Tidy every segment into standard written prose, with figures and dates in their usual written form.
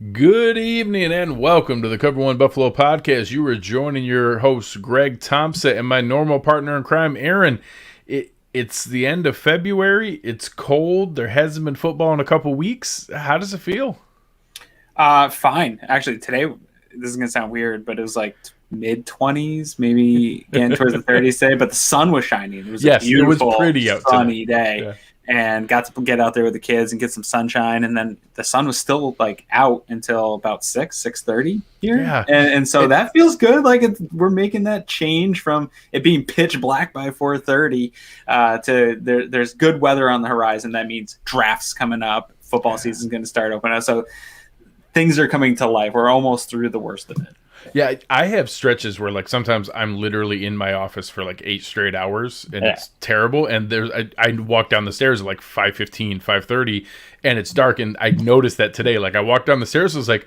Good evening and welcome to the Cover One Buffalo podcast. You are joining your host, Greg Tompsett, and my normal partner in crime, Aaron. It's the end of February. It's cold. There hasn't been football in a couple weeks. How does it feel? Fine. Actually, today, this is going to sound weird, but it was like mid-20s, maybe getting towards the 30s today, but the sun was shining. It was a beautiful, it was pretty out sunny today. day. Yeah. And got to get out there with the kids and get some sunshine. And then the sun was still like out until about 6:30 here. Yeah. And so that feels good. Like we're making that change from it being pitch black by 4:30 to there's good weather on the horizon. That means drafts coming up. Football season is going to start opening up. So things are coming to life. We're almost through the worst of it. Yeah, I have stretches where like sometimes I'm literally in my office for like 8 straight hours and it's terrible. And I walk down the stairs at like 5:15, 5:30 and it's dark. And I noticed that today, like I walked down the stairs, I was like,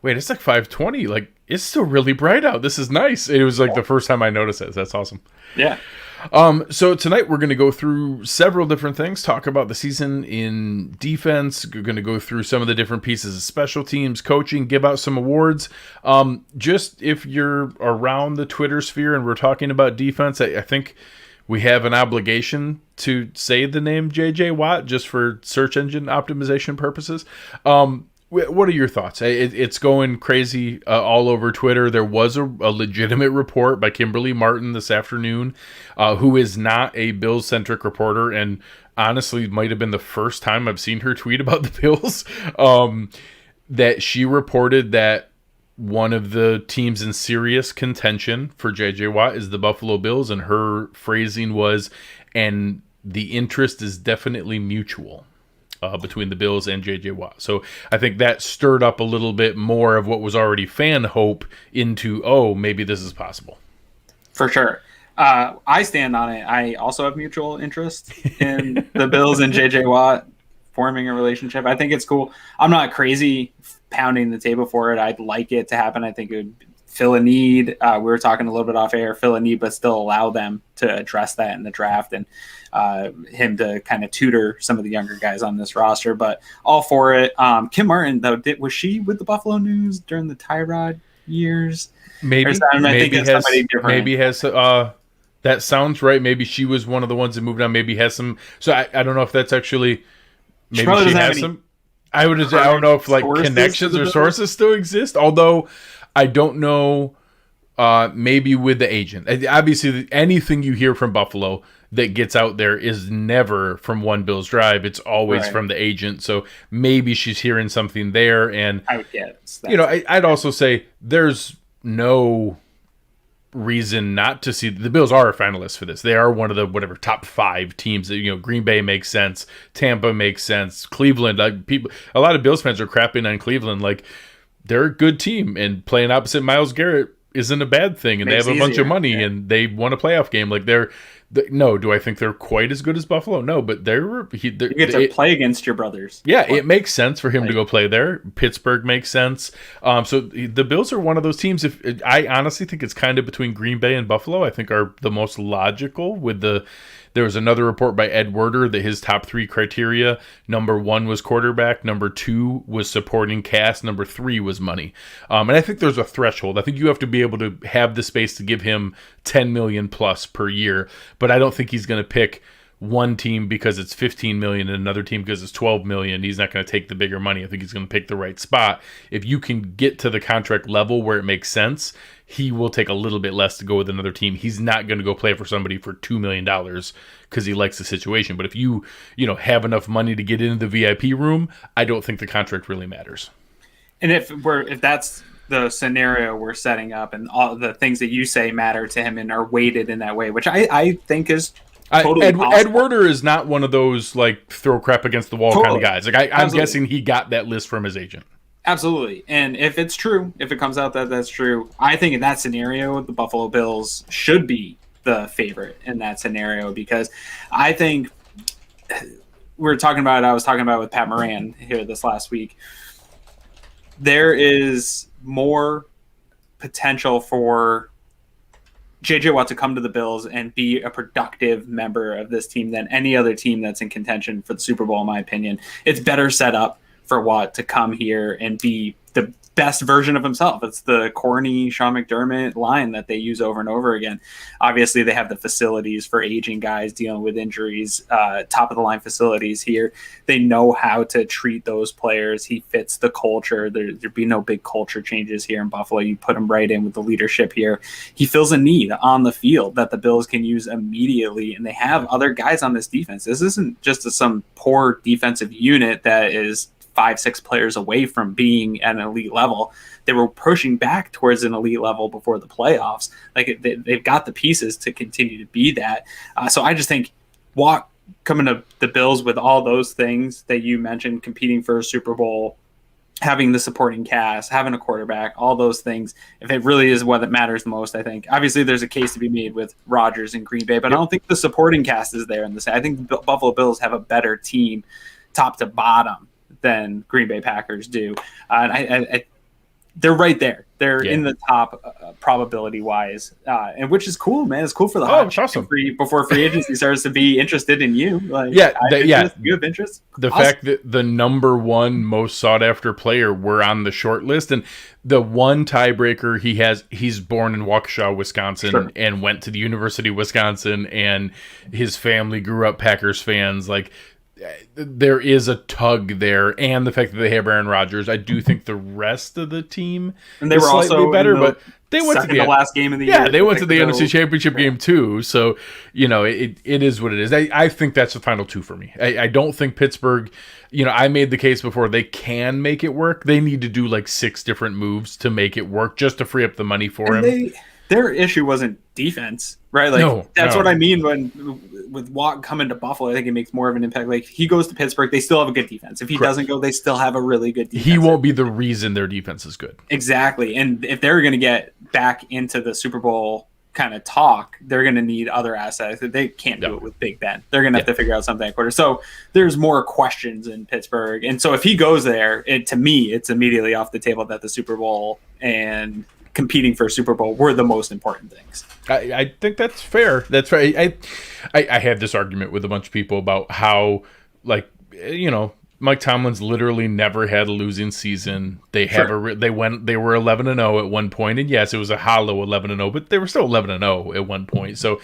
wait, it's like 5:20. Like it's still really bright out. This is nice. It was like the first time I noticed it. That's awesome. Yeah. So tonight we're going to go through several different things, talk about the season in defense. We're going to go through some of the different pieces of special teams, coaching, give out some awards. Just if you're around the Twitter sphere and we're talking about defense, I think we have an obligation to say the name J.J. Watt just for search engine optimization purposes. What are your thoughts? It's going crazy all over Twitter. There was a legitimate report by Kimberly Martin this afternoon, who is not a Bills-centric reporter, and honestly might have been the first time I've seen her tweet about the Bills, that she reported that one of the teams in serious contention for J.J. Watt is the Buffalo Bills, and her phrasing was, and the interest is definitely mutual. Between the Bills and J.J. Watt. So I think that stirred up a little bit more of what was already fan hope into, oh, maybe this is possible. For sure. I stand on it. I also have mutual interest in the Bills and J.J. Watt forming a relationship. I think it's cool. I'm not crazy pounding the table for it. I'd like it to happen. I think it would fill a need. We were talking a little bit off air, fill a need, but still allow them to address that in the draft and him to kind of tutor some of the younger guys on this roster. But all for it. Kim Martin, though, was she with the Buffalo News during the Tyrod years? Maybe has that sounds right. Maybe she was one of the ones that moved on. Maybe has some. So I don't know if that's actually. Maybe she has some. I don't know if like connections or sources still exist. Although I don't know. Maybe with the agent. Obviously, anything you hear from Buffalo that gets out there is never from One Bills Drive. It's always from the agent. So maybe she's hearing something there. And I would guess. I'd also say there's no reason not to see the Bills are a finalist for this. They are one of the top 5 teams that, Green Bay makes sense. Tampa makes sense. Cleveland, a lot of Bills fans are crapping on Cleveland. Like they're a good team, and playing opposite Myles Garrett isn't a bad thing, and they have a bunch of money and they won a playoff game. Like no, do I think they're quite as good as Buffalo? No, but you get to play against your brothers. Yeah, it makes sense for him to go play there. Pittsburgh makes sense. So the Bills are one of those teams. I honestly think it's kind of between Green Bay and Buffalo. I think are the most logical. There was another report by Ed Werder that his top 3 criteria, number 1 was quarterback, number 2 was supporting cast, number 3 was money. And I think there's a threshold. I think you have to be able to have the space to give him $10 million plus per year, but I don't think he's going to pick one team because it's $15 million and another team because it's $12 million. He's not going to take the bigger money. I think he's going to pick the right spot. If you can get to the contract level where it makes sense, he will take a little bit less to go with another team. He's not going to go play for somebody for $2 million because he likes the situation. But if you have enough money to get into the VIP room, I don't think the contract really matters. And if that's the scenario we're setting up and all the things that you say matter to him and are weighted in that way, which I think is totally Ed Werder is not one of those like throw crap against the wall kind of guys. Like I'm guessing he got that list from his agent. Absolutely. And if it's true, if it comes out that that's true, I think in that scenario, the Buffalo Bills should be the favorite in that scenario, because I think I was talking about with Pat Moran here this last week. There is more potential for J.J. Watt to come to the Bills and be a productive member of this team than any other team that's in contention for the Super Bowl, in my opinion. It's better set up for Watt to come here and be the best version of himself. It's the corny Sean McDermott line that they use over and over again. Obviously, they have the facilities for aging guys dealing with injuries, top of the line facilities here. They know how to treat those players. He fits the culture. There'd be no big culture changes here in Buffalo. You put him right in with the leadership here. He fills a need on the field that the Bills can use immediately, and they have other guys on this defense. This isn't just some poor defensive unit that is 5-6 players away from being at an elite level. They were pushing back towards an elite level before the playoffs. Like they've got the pieces to continue to be that. So I just think Watt coming to the Bills with all those things that you mentioned, competing for a Super Bowl, having the supporting cast, having a quarterback, all those things, if it really is what matters the most, I think. Obviously, there's a case to be made with Rodgers and Green Bay, but I don't think the supporting cast is there in this. I think the Buffalo Bills have a better team top to bottom than Green Bay Packers do. And they're right there. They're in the top probability-wise, and which is cool, man. It's cool for the awesome. Before free agency starts to be interested in you. Like, you have interest. The fact that the number one most sought-after player were on the short list, and the one tiebreaker he's born in Waukesha, Wisconsin, and went to the University of Wisconsin, and his family grew up Packers fans. Like, there is a tug there, and the fact that they have Aaron Rodgers. I do think the rest of the team and they were also better, but they went to the last game of the year. Yeah, they went to the NFC Championship game too. So, it is what it is. I think that's the final two for me. I don't think Pittsburgh, I made the case before, they can make it work. They need to do like 6 different moves to make it work just to free up the money for him. Their issue wasn't defense, right? Like that's what I mean with Watt coming to Buffalo. I think it makes more of an impact. Like he goes to Pittsburgh, they still have a good defense. If he doesn't go, they still have a really good defense. He won't be the reason their defense is good. Exactly. And if they're going to get back into the Super Bowl kind of talk, they're going to need other assets. They can't do it with Big Ben. They're going to have to figure out something at quarter. So there's more questions in Pittsburgh. And so if he goes there, to me, it's immediately off the table that the Super Bowl and competing for a Super Bowl were the most important things. I think that's fair. That's right. I had this argument with a bunch of people about how, Mike Tomlin's literally never had a losing season. They were 11-0 at one point, and yes, it was a hollow 11-0, but they were still 11-0 at one point. So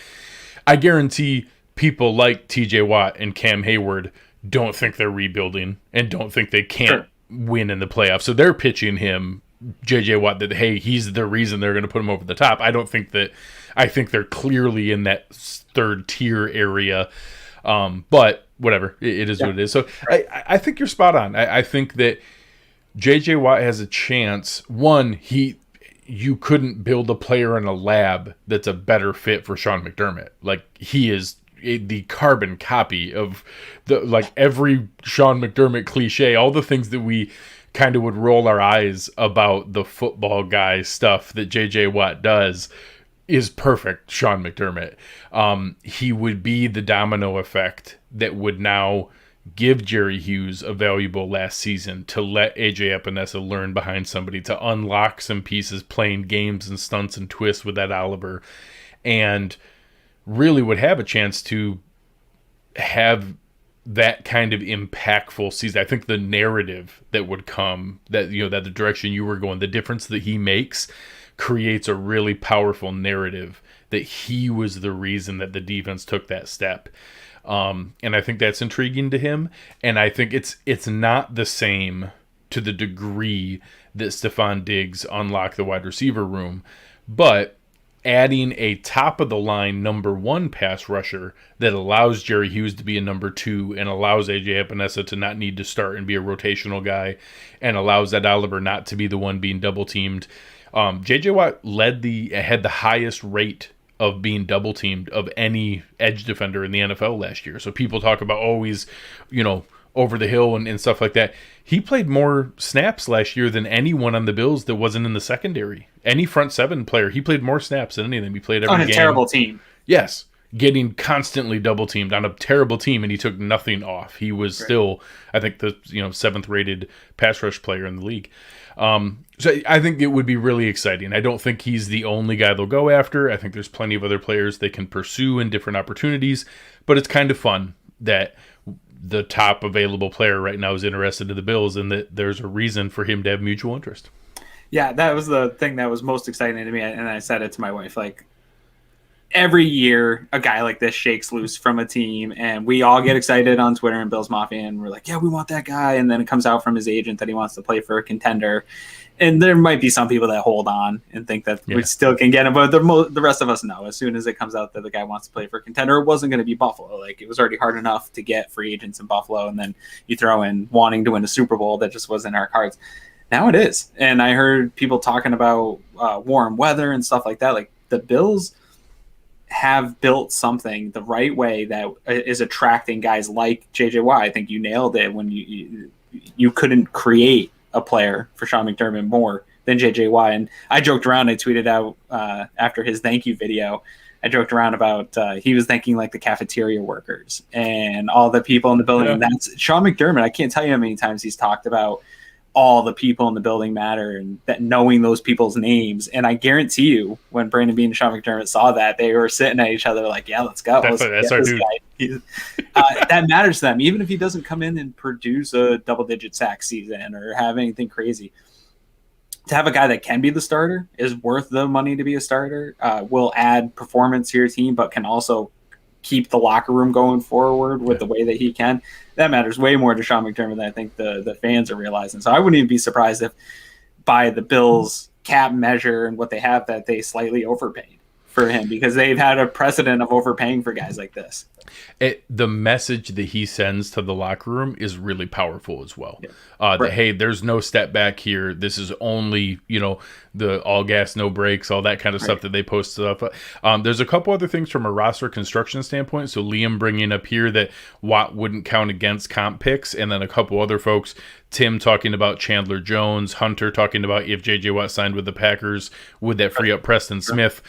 I guarantee people like T.J. Watt and Cam Hayward don't think they're rebuilding and don't think they can't win in the playoffs. So they're pitching him J.J. Watt that, hey, he's the reason they're going to put him over the top. I think they're clearly in that third tier area. But whatever, it is what it is. So I think you're spot on. I think that J.J. Watt has a chance. One, you couldn't build a player in a lab that's a better fit for Sean McDermott. Like, he is the carbon copy of every Sean McDermott cliche, all the things that we kind of would roll our eyes about the football guy stuff that J.J. Watt does is perfect Sean McDermott. He would be the domino effect that would now give Jerry Hughes a valuable last season to let AJ Epinesa learn behind somebody, to unlock some pieces, playing games and stunts and twists with Ed Oliver, and really would have a chance to have that kind of impactful season. I think the narrative that would come, that that the direction you were going, the difference that he makes creates a really powerful narrative that he was the reason that the defense took that step. And I think that's intriguing to him. And I think it's not the same to the degree that Stephon Diggs unlocked the wide receiver room, but adding a top-of-the-line number 1 pass rusher that allows Jerry Hughes to be a number 2 and allows A.J. Epinesa to not need to start and be a rotational guy and allows Ed Oliver not to be the one being double-teamed. J.J. Watt had the highest rate of being double-teamed of any edge defender in the NFL last year. So people talk about, he's, over the hill and stuff like that. He played more snaps last year than anyone on the Bills that wasn't in the secondary. Any front 7 player, he played more snaps than any of them. He played every game. On a terrible team. Yes. Getting constantly double teamed on a terrible team, and he took nothing off. He was still, I think, the 7th rated pass rush player in the league. So I think it would be really exciting. I don't think he's the only guy they'll go after. I think there's plenty of other players they can pursue in different opportunities, but it's kind of fun that the top available player right now is interested in the Bills, and that there's a reason for him to have mutual interest. Yeah, that was the thing that was most exciting to me, and I said it to my wife, like, every year a guy like this shakes loose from a team, and we all get excited on Twitter and Bills Mafia, and we're like, yeah, we want that guy, and then it comes out from his agent that he wants to play for a contender, and there might be some people that hold on and think that we still can get him, but the rest of us know as soon as it comes out that the guy wants to play for a contender, it wasn't going to be Buffalo. Like, it was already hard enough to get free agents in Buffalo, and then you throw in wanting to win a Super Bowl. That just wasn't in our cards. Now it is, and I heard people talking about warm weather and stuff like that. Like, the Bills have built something the right way that is attracting guys like JJ Watt. I think you nailed it when you couldn't create a player for Sean McDermott more than JJ Watt. And I joked around, I tweeted out after his thank you video, I joked around about he was thanking like the cafeteria workers and all the people in the building. Yeah. That's Sean McDermott. I can't tell you how many times he's talked about all the people in the building matter, and that knowing those people's names. And I guarantee you, when Brandon Beane and Sean McDermott saw that, they were sitting at each other like, yeah, let's go. That's our dude. That matters to them. Even if he doesn't come in and produce a double-digit sack season or have anything crazy, to have a guy that can be the starter is worth the money to be a starter, will add performance to your team, but can also keep the locker room going forward with the way that he can. That matters way more to Sean McDermott than I think the fans are realizing. So I wouldn't even be surprised if by the Bills' cap measure and what they have that they slightly overpaid for him, because they've had a precedent of overpaying for guys like this. The message that he sends to the locker room is really powerful as well. Yeah. Right. That, hey, there's no step back here. This is only, the all gas, no brakes, all that kind of stuff that they post up. There's a couple other things from a roster construction standpoint. So Liam bringing up here that Watt wouldn't count against comp picks, and then a couple other folks, Tim talking about Chandler Jones, Hunter talking about if J.J. Watt signed with the Packers, would that free up Preston Smith?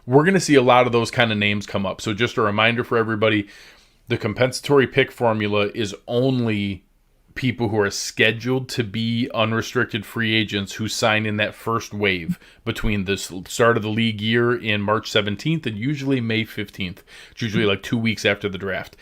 We're going to see a lot of those kind of names come up. So just a reminder for everybody, the compensatory pick formula is only people who are scheduled to be unrestricted free agents who sign in that first wave between the start of the league year in March 17th and usually May 15th. It's usually like 2 weeks after the draft.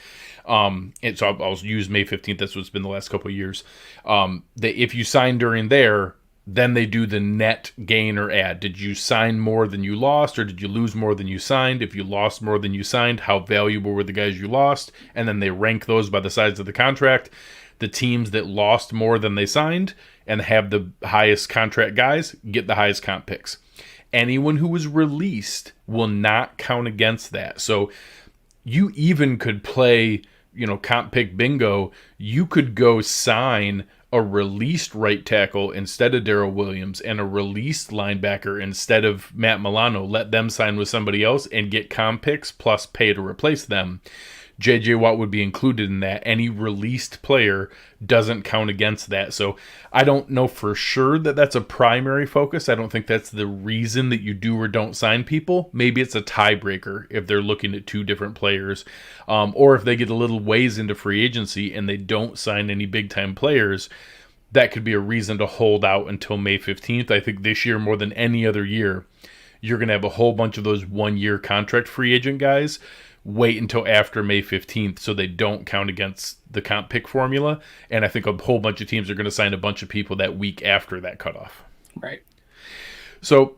And so I'll use May 15th. That's what's been the last couple of years. That if you sign during there, then they do the net gain or add. Did you sign more than you lost, or did you lose more than you signed? If you lost more than you signed, how valuable were the guys you lost? And then they rank those by the size of the contract. The teams that lost more than they signed and have the highest contract guys get the highest comp picks. Anyone who was released will not count against that. So you even could play, comp pick bingo. You could go sign a released right tackle instead of Darrell Williams and a released linebacker instead of Matt Milano. Let them sign with somebody else and get comp picks plus pay to replace them. J.J. Watt would be included in that. Any released player doesn't count against that. So I don't know for sure that that's a primary focus. I don't think that's the reason that you do or don't sign people. Maybe it's a tiebreaker if they're looking at two different players. Or if they get a little ways into free agency and they don't sign any big-time players, that could be a reason to hold out until May 15th. I think this year, more than any other year, you're going to have a whole bunch of those one-year contract free agent guys wait until after May 15th so they don't count against the comp pick formula. And I think a whole bunch of teams are going to sign a bunch of people that week after that cutoff. Right. So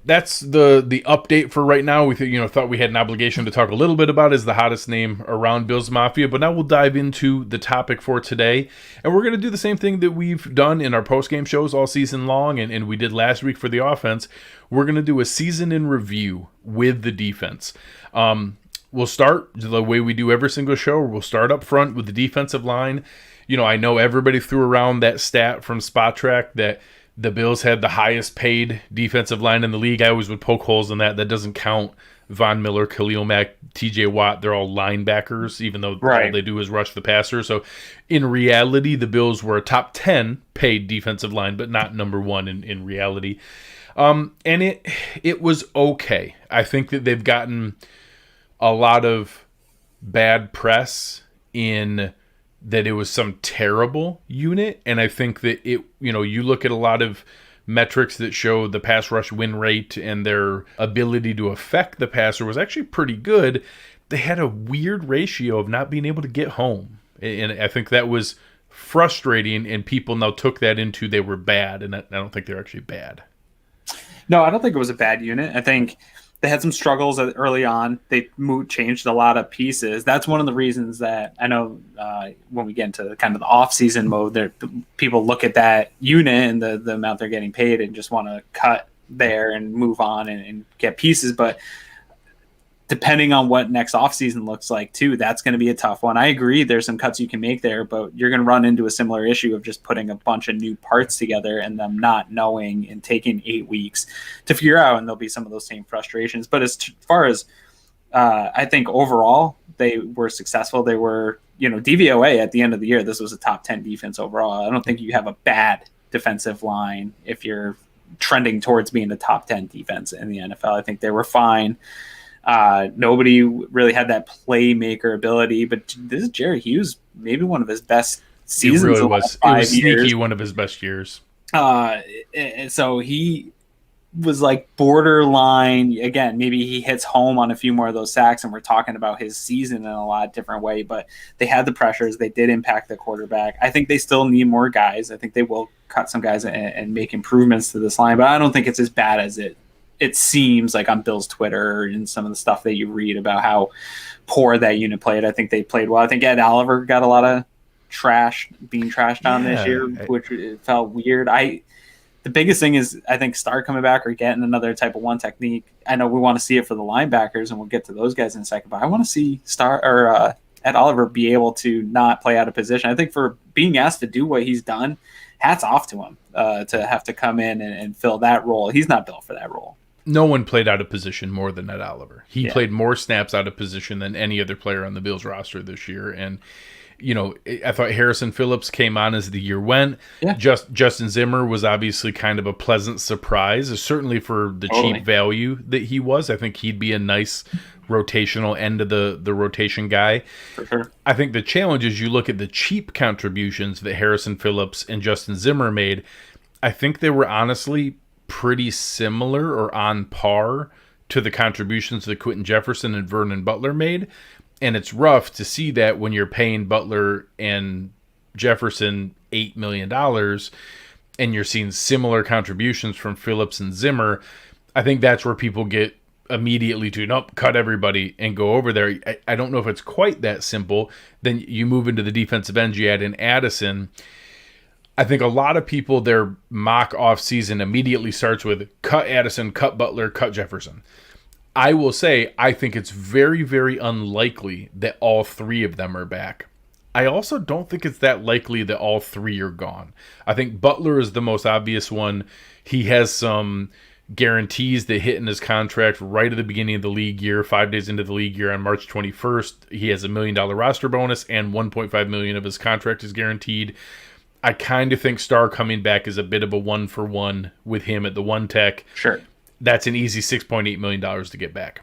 that's the update for right now. We thought we had an obligation to talk a little bit about is the hottest name around Bills Mafia, but now we'll dive into the topic for today. And we're going to do the same thing that we've done in our post-game shows all season long, and we did last week for the offense. We're going to do a season in review with the defense. We'll start the way we do every single show. We'll start up front with the defensive line. I know everybody threw around that stat from Spot Track that the Bills had the highest paid defensive line in the league. I always would poke holes in that. That doesn't count Von Miller, Khalil Mack, TJ Watt. They're all linebackers, even though all they do is rush the passer. So in reality, the Bills were a top 10 paid defensive line, but not number one in reality. And it was okay. I think that they've gotten a lot of bad press in that it was some terrible unit. And I think that you look at a lot of metrics that show the pass rush win rate and their ability to affect the passer was actually pretty good. They had a weird ratio of not being able to get home. And I think that was frustrating, and people now took that into they were bad, and I don't think they're actually bad. No, I don't think it was a bad unit. I think they had some struggles early on. They changed a lot of pieces. That's one of the reasons that I know when we get into kind of the off-season mode, there people look at that unit and the amount they're getting paid and just want to cut there and move on and get pieces. But depending on what next offseason looks like too, that's going to be a tough one. I agree there's some cuts you can make there, but you're going to run into a similar issue of just putting a bunch of new parts together and them not knowing and taking 8 weeks to figure out, and there'll be some of those same frustrations. But as far as I think overall they were successful. They were, DVOA at the end of the year, this was a top 10 defense overall. I don't think you have a bad defensive line if you're trending towards being a top 10 defense in the NFL. I think they were fine. Nobody really had that playmaker ability, but this is Jerry Hughes, maybe one of his best seasons. It really was. It was sneaky years. One of his best years. So he was like borderline. Again, maybe he hits home on a few more of those sacks, and we're talking about his season in a lot different way. But they had the pressures. They did impact the quarterback. I think they still need more guys. I think they will cut some guys and make improvements to this line, but I don't think it's as bad as it seems like on Bill's Twitter and some of the stuff that you read about how poor that unit played. I think they played well. I think Ed Oliver got a lot of being trashed on this year, which it felt weird. The biggest thing is I think Starr coming back or getting another type of one technique. I know we want to see it for the linebackers, and we'll get to those guys in a second, but I want to see Starr or Ed Oliver be able to not play out of position. I think for being asked to do what he's done, hats off to him to have to come in and fill that role. He's not built for that role. No one played out of position more than Ed Oliver. He played more snaps out of position than any other player on the Bills roster this year. And, I thought Harrison Phillips came on as the year went. Yeah. Justin Zimmer was obviously kind of a pleasant surprise, certainly for the cheap value that he was. I think he'd be a nice rotational end of the rotation guy. For sure. I think the challenge is you look at the cheap contributions that Harrison Phillips and Justin Zimmer made. I think they were honestly pretty similar or on par to the contributions that Quentin Jefferson and Vernon Butler made. And it's rough to see that when you're paying Butler and Jefferson $8 million and you're seeing similar contributions from Phillips and Zimmer. I think that's where people get immediately to cut everybody and go over there. I don't know if it's quite that simple. Then you move into the defensive end, you add in Addison. I think a lot of people, their mock offseason immediately starts with cut Addison, cut Butler, cut Jefferson. I will say I think it's very, very unlikely that all three of them are back. I also don't think it's that likely that all three are gone. I think Butler is the most obvious one. He has some guarantees that hit in his contract right at the beginning of the league year, 5 days into the league year on March 21st. He has $1 million roster bonus and $1.5 million of his contract is guaranteed. I kind of think Starr coming back is a bit of a 1-for-1 with him at the one tech. Sure. That's an easy $6.8 million to get back.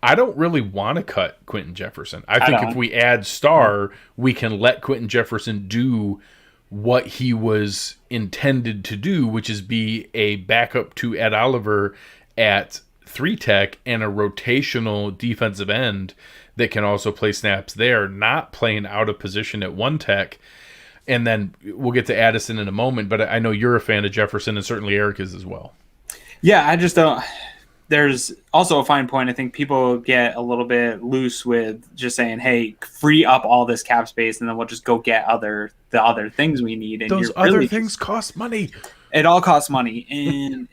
I don't really want to cut Quentin Jefferson. I think if we add Starr, we can let Quentin Jefferson do what he was intended to do, which is be a backup to Ed Oliver at 3-tech and a rotational defensive end that can also play snaps there, not playing out of position at 1-tech. And then we'll get to Addison in a moment, but I know you're a fan of Jefferson, and certainly Eric is as well. Yeah, I just don't. There's also a fine point. I think people get a little bit loose with just saying, "Hey, free up all this cap space, and then we'll just go get the other things we need." And those other things cost money. It all costs money, and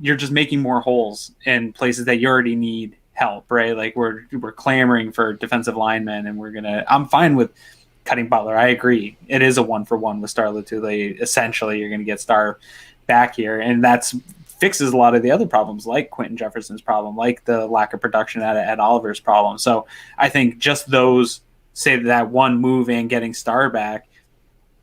you're just making more holes in places that you already need help, right? Like we're clamoring for defensive linemen, and I'm fine with cutting Butler. I agree. It is a 1-for-1 with Starr Lotulelei. Essentially, you're going to get Starr back here, and that's fixes a lot of the other problems, like Quentin Jefferson's problem, like the lack of production at Oliver's problem. So I think just those, say that one move and getting Starr back,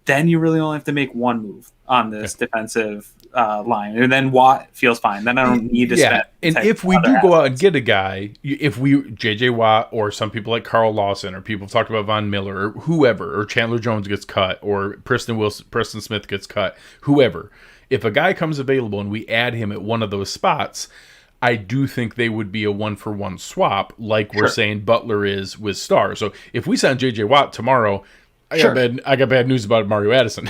then you really only have to make one move on this defensive line. And then Watt feels fine. Then I don't need to spend. And if we do go out and get a guy, J.J. Watt or some people like Carl Lawson or people have talked about Von Miller or whoever, or Chandler Jones gets cut or Preston Smith gets cut, whoever. If a guy comes available and we add him at one of those spots, I do think they would be a 1-for-1 swap, like we're saying Butler is with Starr. So if we sign J.J. Watt tomorrow, Sure. I got bad news about Mario Addison.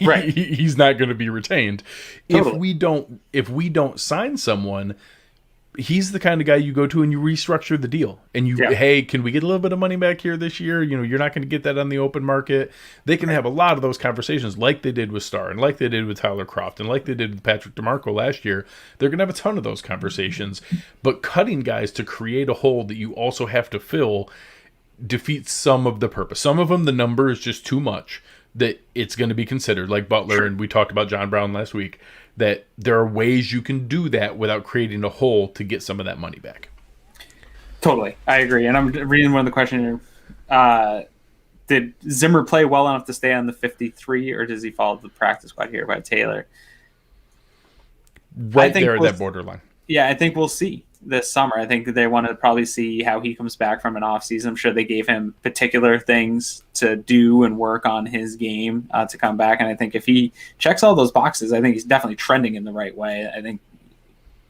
Right. He's not going to be retained. Totally. If we don't sign someone, he's the kind of guy you go to and you restructure the deal. And hey, can we get a little bit of money back here this year? You're not going to get that on the open market. They can have a lot of those conversations like they did with Starr and like they did with Tyler Kroft and like they did with Patrick DeMarco last year. They're going to have a ton of those conversations. But cutting guys to create a hole that you also have to fill defeats some of the purpose. Some of them, the number is just too much that it's going to be considered, like Butler, and we talked about John Brown last week, that there are ways you can do that without creating a hole to get some of that money back. Totally. I agree. And I'm reading one of the questions here. Did Zimmer play well enough to stay on the 53, or does he follow the practice squad here by Taylor? Right there at that borderline. Yeah, I think we'll see this summer. I think they want to probably see how he comes back from an offseason. I'm sure they gave him particular things to do and work on his game to come back. And I think if he checks all those boxes, I think he's definitely trending in the right way. I think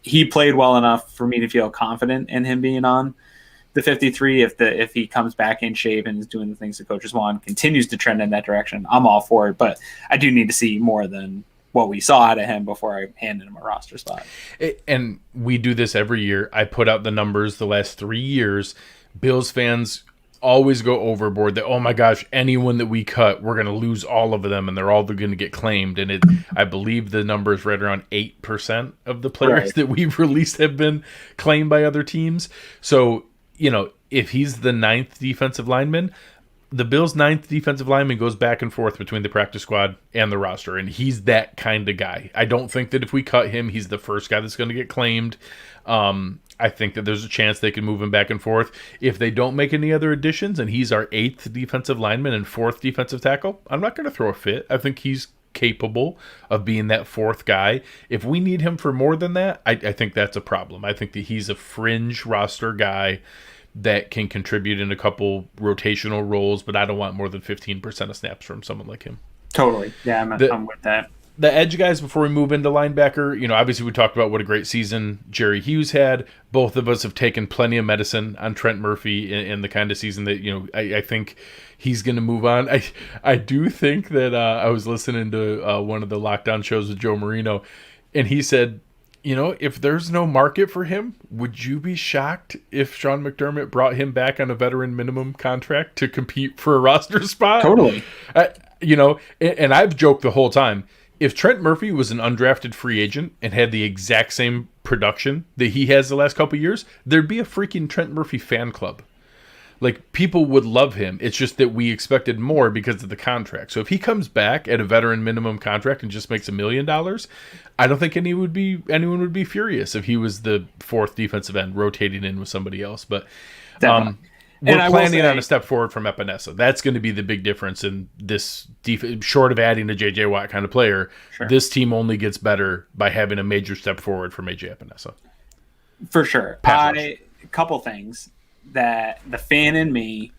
he played well enough for me to feel confident in him being on the 53. If he comes back in shape and is doing the things the coaches want, continues to trend in that direction, I'm all for it. But I do need to see more than what we saw out of him before I handed him a roster spot. And we do this every year. I put out the numbers the last 3 years. Bills fans always go overboard that, oh my gosh, anyone that we cut, we're going to lose all of them and they're all going to get claimed. And I believe the number is right around 8% of the players that we've released have been claimed by other teams. So, if he's the 9th defensive lineman, the Bills' 9th defensive lineman goes back and forth between the practice squad and the roster, and he's that kind of guy. I don't think that if we cut him, he's the first guy that's going to get claimed. I think that there's a chance they can move him back and forth. If they don't make any other additions and he's our 8th defensive lineman and 4th defensive tackle, I'm not going to throw a fit. I think he's capable of being that 4th guy. If we need him for more than that, I think that's a problem. I think that he's a fringe roster guy that can contribute in a couple rotational roles, but I don't want more than 15% of snaps from someone like him. Totally. Yeah, I'm with that. The edge guys, before we move into linebacker, obviously we talked about what a great season Jerry Hughes had. Both of us have taken plenty of medicine on Trent Murphy in the kind of season that, I think he's going to move on. I do think that I was listening to one of the lockdown shows with Joe Marino, and he said, if there's no market for him, would you be shocked if Sean McDermott brought him back on a veteran minimum contract to compete for a roster spot? Totally. And I've joked the whole time, if Trent Murphy was an undrafted free agent and had the exact same production that he has the last couple of years, there'd be a freaking Trent Murphy fan club. Like, people would love him. It's just that we expected more because of the contract. So if he comes back at a veteran minimum contract and just makes $1 million, I don't think anyone would be furious if he was the 4th defensive end rotating in with somebody else. But we're planning on a step forward from Epinesa. That's going to be the big difference in this short of adding a J.J. Watt kind of player. Sure. This team only gets better by having a major step forward from A.J. Epinesa. For sure. A couple things. That the fan in me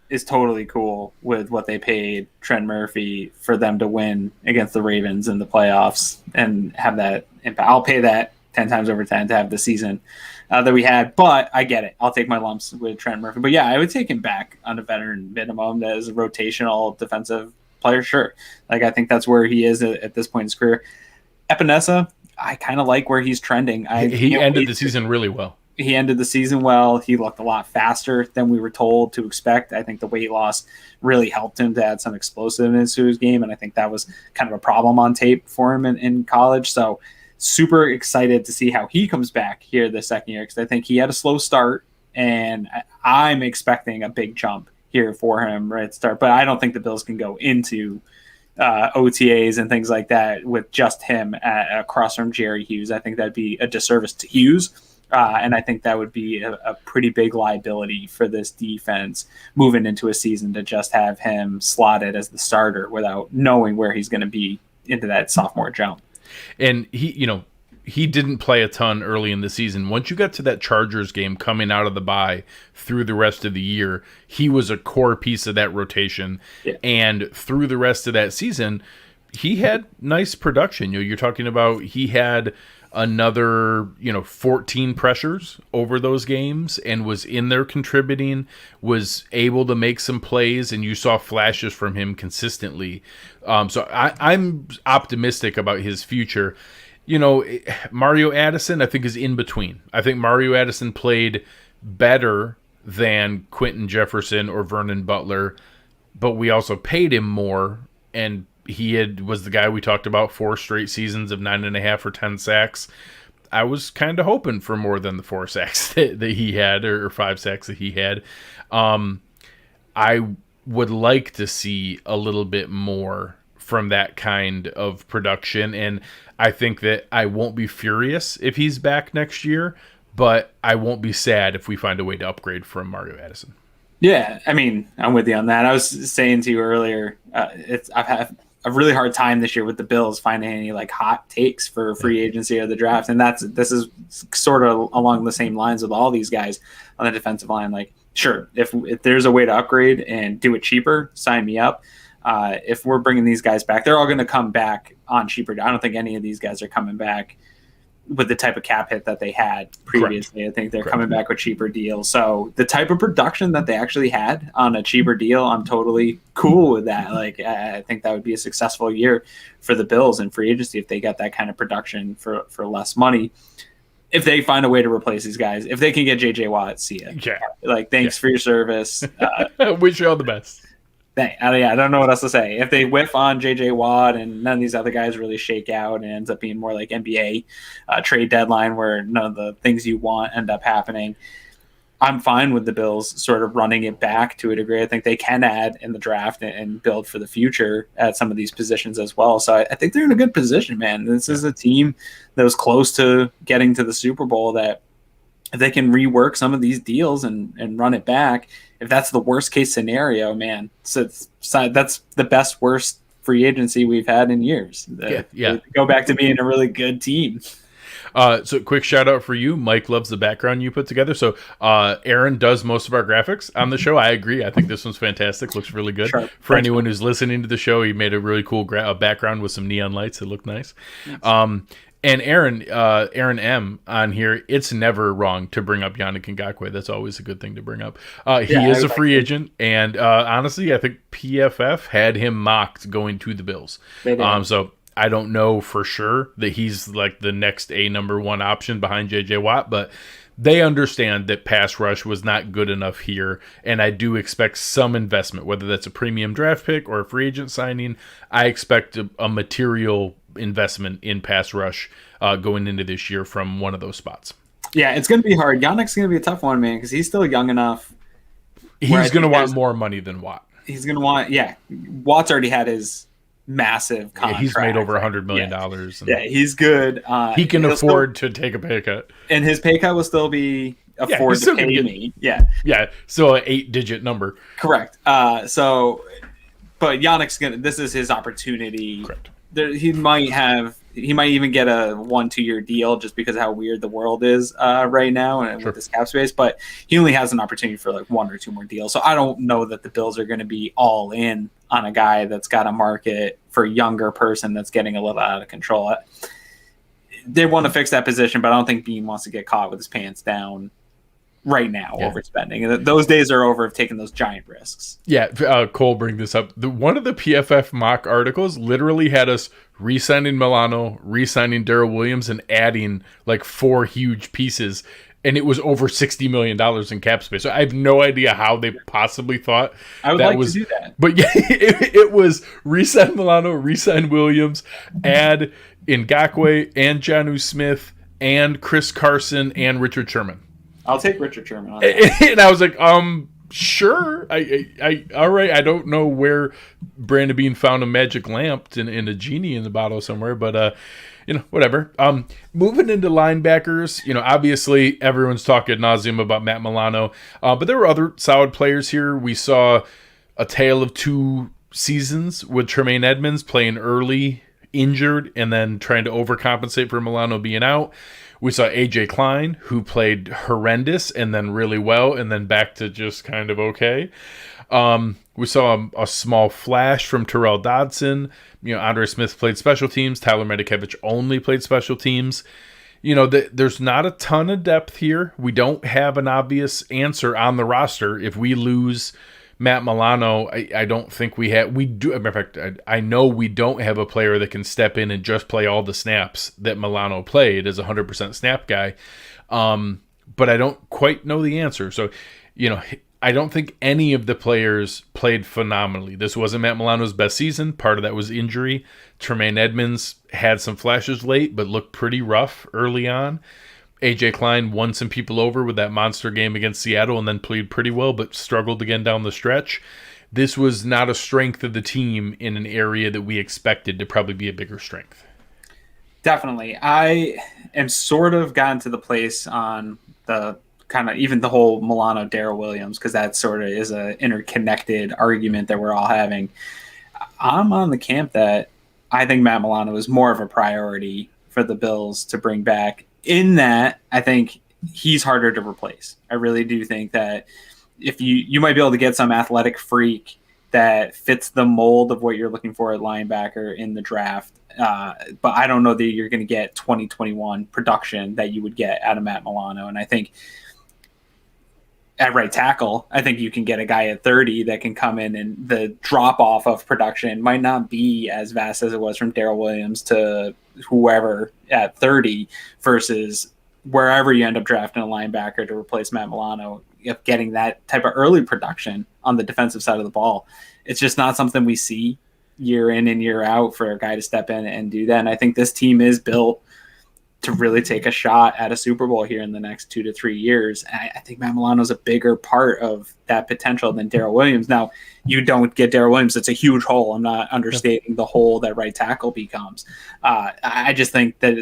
is totally cool with what they paid Trent Murphy for them to win against the Ravens in the playoffs and have that impact. I'll pay that 10 times over 10 to have the season that we had, but I get it. I'll take my lumps with Trent Murphy. But yeah, I would take him back on a veteran minimum as a rotational defensive player. Sure. I think that's where he is at this point in his career. Epinesa, I kind of like where he's trending. He ended the season really well. He ended the season well. He looked a lot faster than we were told to expect. I think the weight loss really helped him to add some explosiveness to his game, and I think that was kind of a problem on tape for him in college. So super excited to see how he comes back here the second year, because I think he had a slow start, and I'm expecting a big jump here for him right at the start. But I don't think the Bills can go into OTAs and things like that with just him across from Jerry Hughes. I think that'd be a disservice to Hughes. And I think that would be a pretty big liability for this defense moving into a season to just have him slotted as the starter without knowing where he's going to be into that sophomore jump. And he didn't play a ton early in the season. Once you got to that Chargers game coming out of the bye through the rest of the year, he was a core piece of that rotation. Yeah. And through the rest of that season, he had nice production. You're talking about he had another 14 pressures over those games and was in there contributing, was able to make some plays, and you saw flashes from him consistently. So I'm optimistic about his future. Mario Addison, I think, is in between. I think Mario Addison played better than Quentin Jefferson or Vernon Butler, but we also paid him more, and was the guy we talked about 4 straight seasons of 9.5 or 10 sacks. I was kind of hoping for more than the 4 sacks that he had, or 5 sacks that he had. I would like to see a little bit more from that kind of production, and I think that I won't be furious if he's back next year, but I won't be sad if we find a way to upgrade from Mario Addison. Yeah, I mean, I'm with you on that. I was saying to you earlier, I've had a really hard time this year with the Bills finding any like hot takes for free agency or the draft, and this is sort of along the same lines with all these guys on the defensive line. Like, sure, if there's a way to upgrade and do it cheaper, sign me up. If we're bringing these guys back, they're all going to come back on cheaper. I don't think any of these guys are coming back with the type of cap hit that they had previously. Correct. I think they're coming back with cheaper deals. So the type of production that they actually had on a cheaper deal, I'm totally cool with that. Like, I think that would be a successful year for the Bills in free agency if they get that kind of production for less money. If they find a way to replace these guys, if they can get JJ Watt, see it. Yeah. Like, thanks for your service. Wish you all the best. I don't know what else to say. If they whiff on J.J. Watt and none of these other guys really shake out and it ends up being more like NBA trade deadline where none of the things you want end up happening, I'm fine with the Bills sort of running it back to a degree. I think they can add in the draft and build for the future at some of these positions as well. So I think they're in a good position, man. This is a team that was close to getting to the Super Bowl that if they can rework some of these deals and run it back, if that's the worst case scenario, man, so that's the best worst free agency we've had in years. Go back to being a really good team. So quick shout out for you. Mike loves the background you put together. So Aaron does most of our graphics on the show. I agree. I think this one's fantastic. Looks really good. Sure. For anyone who's listening to the show, he made a really cool background with some neon lights. It looked nice. And Aaron M on here, it's never wrong to bring up Yannick Ngakoue. That's always a good thing to bring up. He is a free agent, and honestly, I think PFF had him mocked going to the Bills. So I don't know for sure that he's like the next number 1 option behind J.J. Watt, but they understand that pass rush was not good enough here, and I do expect some investment, whether that's a premium draft pick or a free agent signing. I expect a material investment in pass rush going into this year from one of those spots. Yeah, it's going to be hard. Yannick's going to be a tough one, man, because he's still young enough. He's going to want more money than Watt. He's going to want, Watt's already had his massive contract. Yeah, he's made over $100 million. He's good. He can afford to take a pay cut. And his pay cut will still be afford to pay me. Yeah, so an 8-digit number. Correct. But Yannick's this is his opportunity. Correct. He might even get a 1-2 year deal just because of how weird the world is right now and with this cap space, but he only has an opportunity for like 1 or 2 more deals. So I don't know that the Bills are going to be all in on a guy that's got a market for a younger person that's getting a little out of control. They want to fix that position, but I don't think Bean wants to get caught with his pants down right now, overspending. And those days are over of taking those giant risks. Yeah, Cole bring this up. One of the PFF mock articles literally had us re-signing Milano, re-signing Darrell Williams, and adding like 4 huge pieces, and it was over $60 million in cap space. So I have no idea how they possibly thought I would like to do that. But yeah, it was re-sign Milano, re-sign Williams, add Ngakoue and Jonnu Smith and Chris Carson and Richard Sherman. I'll take Richard Sherman on that. And I was like, sure. I all right. I don't know where Brandon Bean found a magic lamp and a genie in the bottle somewhere, but whatever. Moving into linebackers, obviously everyone's talking ad nauseum about Matt Milano, but there were other solid players here. We saw a tale of 2 seasons with Tremaine Edmunds playing early, injured, and then trying to overcompensate for Milano being out. We saw A.J. Klein, who played horrendous and then really well and then back to just kind of okay. We saw a small flash from Terrell Dodson. Andre Smith played special teams. Tyler Medikevich only played special teams. There's not a ton of depth here. We don't have an obvious answer on the roster. If we lose Matt Milano, I don't think we have. We do. In fact, I know we don't have a player that can step in and just play all the snaps that Milano played as a 100% snap guy. But I don't quite know the answer. So, I don't think any of the players played phenomenally. This wasn't Matt Milano's best season. Part of that was injury. Tremaine Edmunds had some flashes late, but looked pretty rough early on. AJ Klein won some people over with that monster game against Seattle and then played pretty well, but struggled again down the stretch. This was not a strength of the team in an area that we expected to probably be a bigger strength. Definitely. I am sort of gotten to the place on the kind of even the whole Milano Darrell Williams, because that sort of is a interconnected argument that we're all having. I'm on the camp that I think Matt Milano is more of a priority for the Bills to bring back, in that I think he's harder to replace. I really do think that if you might be able to get some athletic freak that fits the mold of what you're looking for at linebacker in the draft, but I don't know that you're going to get 2021 production that you would get out of Matt Milano. And I think at right tackle, I think you can get a guy at 30 that can come in, and the drop off of production might not be as vast as it was from Darrell Williams to whoever at 30 versus wherever you end up drafting a linebacker to replace Matt Milano, getting that type of early production on the defensive side of the ball. It's just not something we see year in and year out for a guy to step in and do that. And I think this team is built to really take a shot at a Super Bowl here in the next 2 to 3 years. And I think Matt Milano is a bigger part of that potential than Darrell Williams. Now, you don't get Darrell Williams. It's a huge hole. I'm not understating the hole that right tackle becomes. I just think that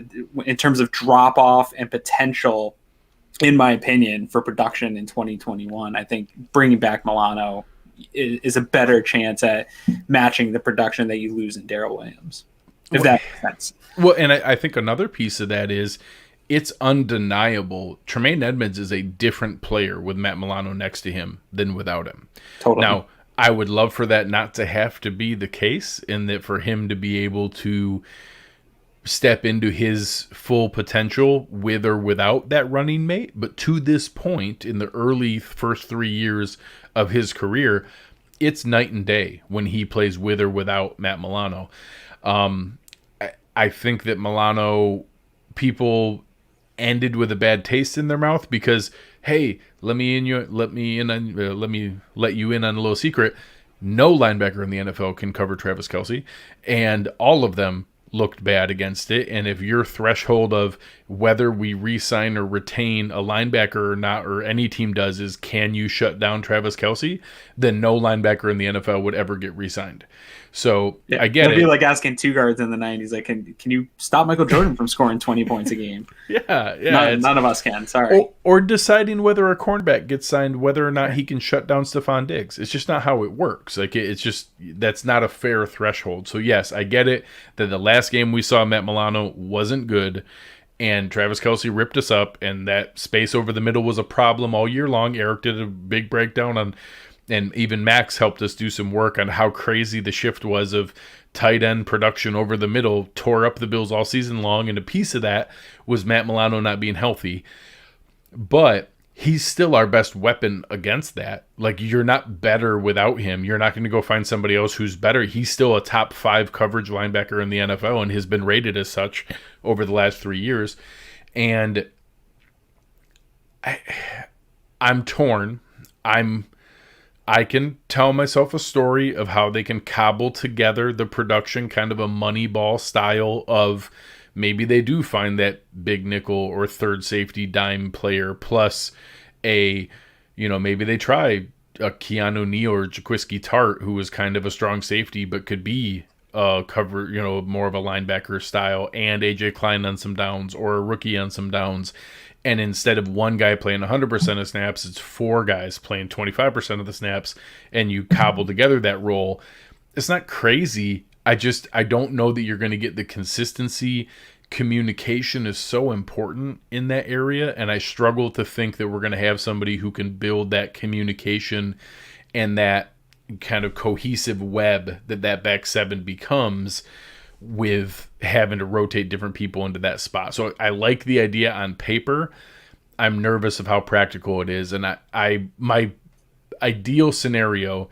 in terms of drop off and potential, in my opinion, for production in 2021, I think bringing back Milano is a better chance at matching the production that you lose in Darrell Williams, if that makes sense. Well, and I think another piece of that is it's undeniable. Tremaine Edmunds is a different player with Matt Milano next to him than without him. Totally. Now, I would love for that not to have to be the case, and that for him to be able to step into his full potential with or without that running mate. But to this point, in the early first 3 years of his career, it's night and day when he plays with or without Matt Milano. I think that Milano, people ended with a bad taste in their mouth because, hey, let me let you in on a little secret. No linebacker in the NFL can cover Travis Kelce, and all of them looked bad against it. And if your threshold of whether we re-sign or retain a linebacker or not, or any team does, is can you shut down Travis Kelce, then no linebacker in the NFL would ever get re-signed. So yeah, I get it. It'd be like asking two guards in the 90s, like, can you stop Michael Jordan from scoring 20 points a game? Yeah. None of us can. Sorry. Or deciding whether a cornerback gets signed, whether or not he can shut down Stephon Diggs. It's just not how it works. Like, it's just, that's not a fair threshold. So yes, I get it that the last game we saw Matt Milano wasn't good, and Travis Kelce ripped us up, and that space over the middle was a problem all year long. Eric did a big breakdown on, and even Max helped us do some work on how crazy the shift was of tight end production over the middle, tore up the Bills all season long, and a piece of that was Matt Milano not being healthy. But he's still our best weapon against that. Like, you're not better without him. You're not going to go find somebody else who's better. He's still a top 5 coverage linebacker in the NFL and has been rated as such over the last 3 years. And I'm torn. I can tell myself a story of how they can cobble together the production, kind of a Moneyball style of maybe they do find that big nickel or third safety dime player plus maybe they try a Keanu Neal or Jaquiski Tart, who was kind of a strong safety but could be cover, more of a linebacker style, and AJ Klein on some downs or a rookie on some downs. And instead of one guy playing 100% of snaps, it's 4 guys playing 25% of the snaps, and you cobble together that role. It's not crazy. I don't know that you're going to get the consistency. Communication is so important in that area, and I struggle to think that we're going to have somebody who can build that communication and that kind of cohesive web that back seven becomes with having to rotate different people into that spot. So I like the idea on paper. I'm nervous of how practical it is. And my ideal scenario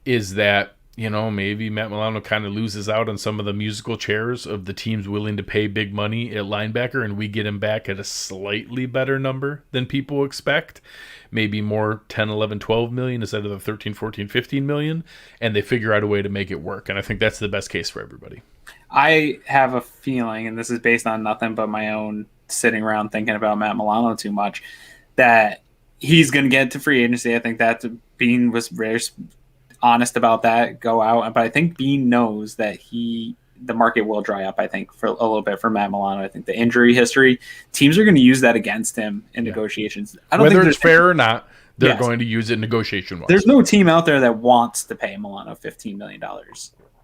is that, maybe Matt Milano kind of loses out on some of the musical chairs of the teams willing to pay big money at linebacker, and we get him back at a slightly better number than people expect. Maybe more 10, 11, 12 million instead of the 13, 14, 15 million, and they figure out a way to make it work. And I think that's the best case for everybody. I have a feeling, and this is based on nothing but my own sitting around thinking about Matt Milano too much, that he's going to get to free agency. I think that Bean was very honest about that, go out. But I think Bean knows that the market will dry up, I think, for a little bit for Matt Milano. I think the injury history, teams are going to use that against him in negotiations. I don't Whether think it's fair or not, they're going to use it negotiation-wise. There's no team out there that wants to pay Milano $15 million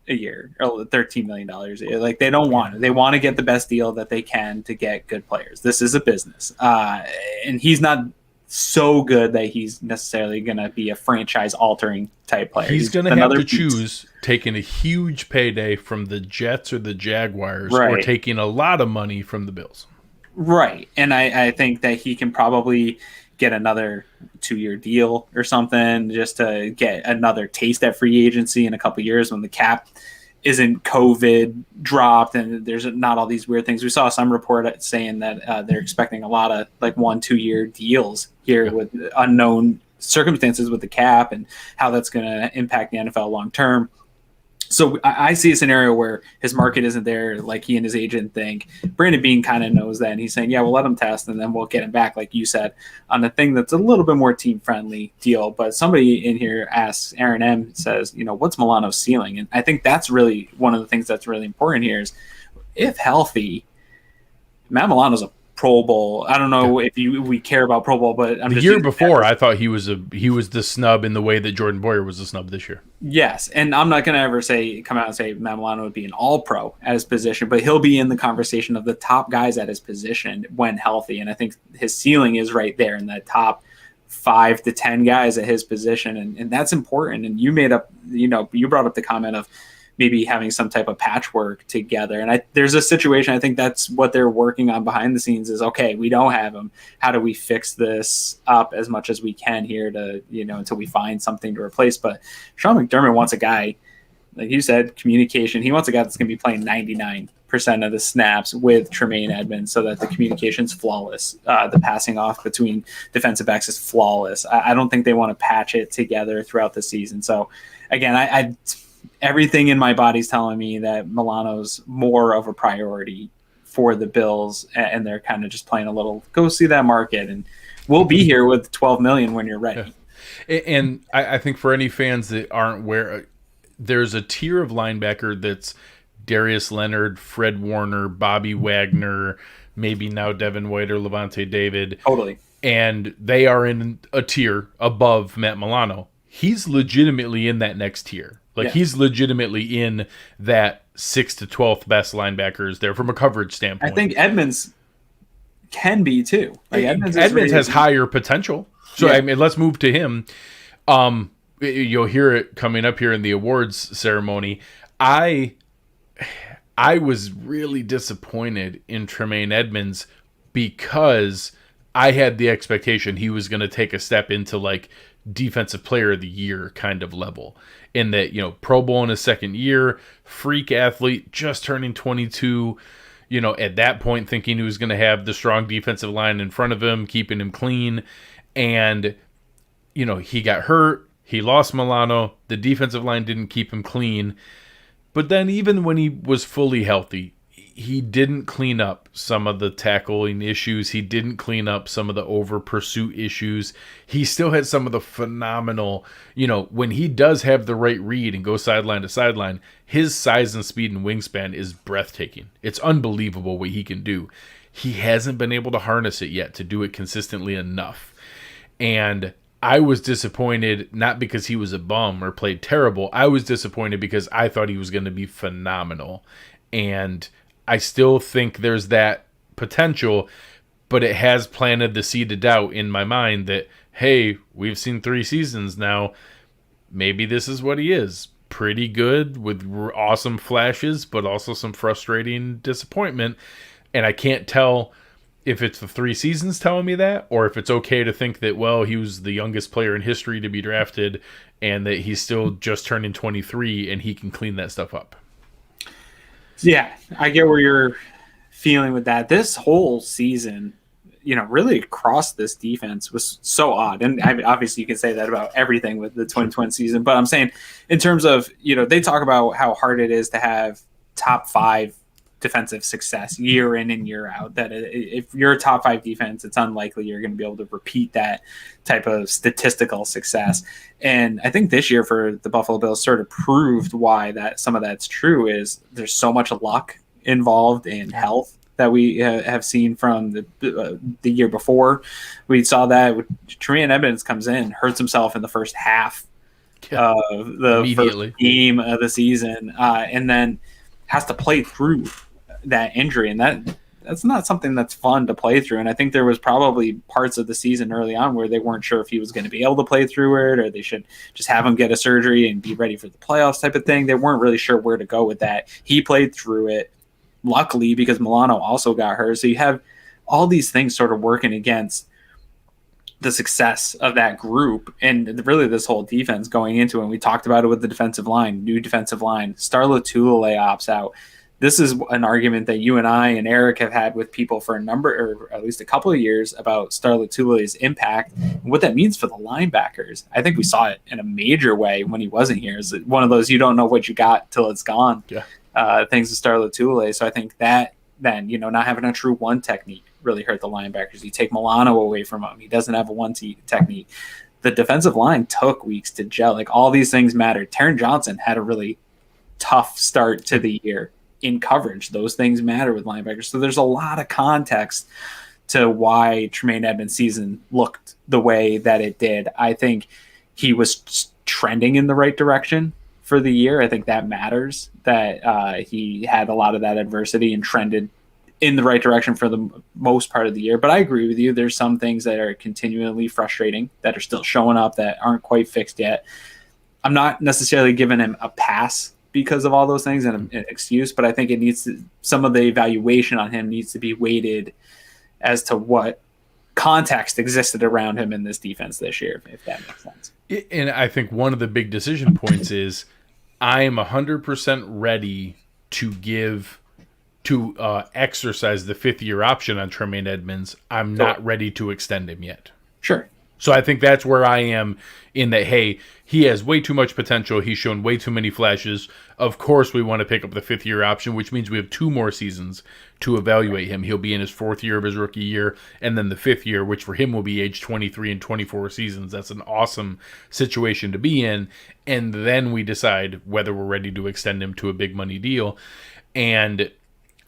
a year or $13 million a year. Like, they don't want it. They want to get the best deal that they can to get good players. This is a business. And he's not so good that he's necessarily going to be a franchise-altering type player. He's going to have to choose taking a huge payday from the Jets or the Jaguars, or taking a lot of money from the Bills. Right. And I think that he can probably get another 2-year deal or something just to get another taste at free agency in a couple of years when the cap isn't COVID dropped and there's not all these weird things. We saw some report saying that they're expecting a lot of like 1-2 year deals here with unknown circumstances with the cap and how that's going to impact the NFL long term. So I see a scenario where his market isn't there, like he and his agent think. Brandon Beane kind of knows that, and he's saying, yeah, we'll let him test, and then we'll get him back, like you said, on the thing that's a little bit more team-friendly deal. But somebody in here asks, Aaron M. says, what's Milano's ceiling? And I think that's really one of the things that's really important here is, if healthy, Matt Milano's a Pro Bowl. I don't know if we care about Pro Bowl, but the year before, I thought he was the snub in the way that Jordan Boyer was the snub this year. Yes, and I'm not going to ever come out and say Matt Milano would be an All-Pro at his position, but he'll be in the conversation of the top guys at his position when healthy, and I think his ceiling is right there in that top 5 to 10 guys at his position, and that's important. And you brought up the comment of maybe having some type of patchwork together. And there's a situation, I think that's what they're working on behind the scenes is, okay, we don't have him. How do we fix this up as much as we can here to, until we find something to replace? But Sean McDermott wants a guy, like you said, communication. He wants a guy that's going to be playing 99% of the snaps with Tremaine Edmunds so that the communication's flawless. The passing off between defensive backs is flawless. I don't think they want to patch it together throughout the season. So again, everything in my body's telling me that Milano's more of a priority for the Bills, and they're kind of just playing a little go see that market, and we'll be here with 12 million when you're ready. Yeah. And I think for any fans that aren't aware, there's a tier of linebacker that's Darius Leonard, Fred Warner, Bobby Wagner, maybe now Devin White or Levante David. Totally. And they are in a tier above Matt Milano. He's legitimately in that next tier. He's legitimately in that 6th to 12th best linebackers there from a coverage standpoint. I think Edmunds can be too. Edmunds has higher potential. So let's move to him. You'll hear it coming up here in the awards ceremony. I was really disappointed in Tremaine Edmunds because I had the expectation he was going to take a step into like defensive player of the year kind of level. In that, Pro Bowl in his second year, freak athlete, just turning 22, at that point thinking he was going to have the strong defensive line in front of him, keeping him clean. And, he got hurt. He lost Milano. The defensive line didn't keep him clean. But then even when he was fully healthy, he didn't clean up some of the tackling issues. He didn't clean up some of the over pursuit issues. He still had some of the phenomenal, when he does have the right read and go sideline to sideline, his size and speed and wingspan is breathtaking. It's unbelievable what he can do. He hasn't been able to harness it yet to do it consistently enough. And I was disappointed, not because he was a bum or played terrible. I was disappointed because I thought he was going to be phenomenal. And I still think there's that potential, but it has planted the seed of doubt in my mind that, hey, we've seen 3 seasons now. maybe this is what he is. Pretty good with awesome flashes, but also some frustrating disappointment. And I can't tell if it's the 3 seasons telling me that, or if it's okay to think that, well, he was the youngest player in history to be drafted and that he's still just turning 23 and he can clean that stuff up. Yeah, I get where you're feeling with that. This whole season, really across this defense was so odd. And obviously you can say that about everything with the 2020 season, but I'm saying in terms of, they talk about how hard it is to have top 5 defensive success year in and year out, that if you're a top 5 defense, it's unlikely you're going to be able to repeat that type of statistical success. And I think this year for the Buffalo Bills sort of proved why that some of that's true is there's so much luck involved in health that we have seen from the year before. We saw that with Tremaine Edmunds comes in, hurts himself in the first half of the first game of the season, and then has to play through that injury. And that's not something that's fun to play through. And I think there was probably parts of the season early on where they weren't sure if he was going to be able to play through it, or they should just have him get a surgery and be ready for the playoffs type of thing. They weren't really sure where to go with that. He played through it, luckily, because Milano also got hurt. So you have all these things sort of working against the success of that group and really this whole defense going into it. And we talked about it with the defensive line, new defensive line. Star Lotulelei opts out. This is an argument that you and I and Eric have had with people for a number, or at least a couple of years, about Star Lotulei's impact and what that means for the linebackers. I think we saw it in a major way when he wasn't here. It's one of those, you don't know what you got till it's gone. Yeah. Things to Star Lotulelei. So I think that then, not having a true one technique really hurt the linebackers. You take Milano away from him. He doesn't have a one technique. The defensive line took weeks to gel. Like, all these things mattered. Taron Johnson had a really tough start to the year in coverage. Those things matter with linebackers. So there's a lot of context to why Tremaine Edmunds' season looked the way that it did. I think he was trending in the right direction for the year. I think that matters, that he had a lot of that adversity and trended in the right direction for the most part of the year. But I agree with you. There's some things that are continually frustrating that are still showing up that aren't quite fixed yet. I'm not necessarily giving him a pass because of all those things and an excuse, but I think it needs to, some of the evaluation on him needs to be weighted as to what context existed around him in this defense this year, if that makes sense. And I think one of the big decision points is I am 100% ready to exercise the 5th-year option on Tremaine Edmunds. I'm not ready to extend him yet. Sure. So I think that's where I am in that, hey, he has way too much potential. He's shown way too many flashes. Of course, we want to pick up the 5th-year option, which means we have 2 more seasons to evaluate him. He'll be in his 4th year of his rookie year, and then the 5th year, which for him will be age 23 and 24 seasons. That's an awesome situation to be in. And then we decide whether we're ready to extend him to a big money deal. And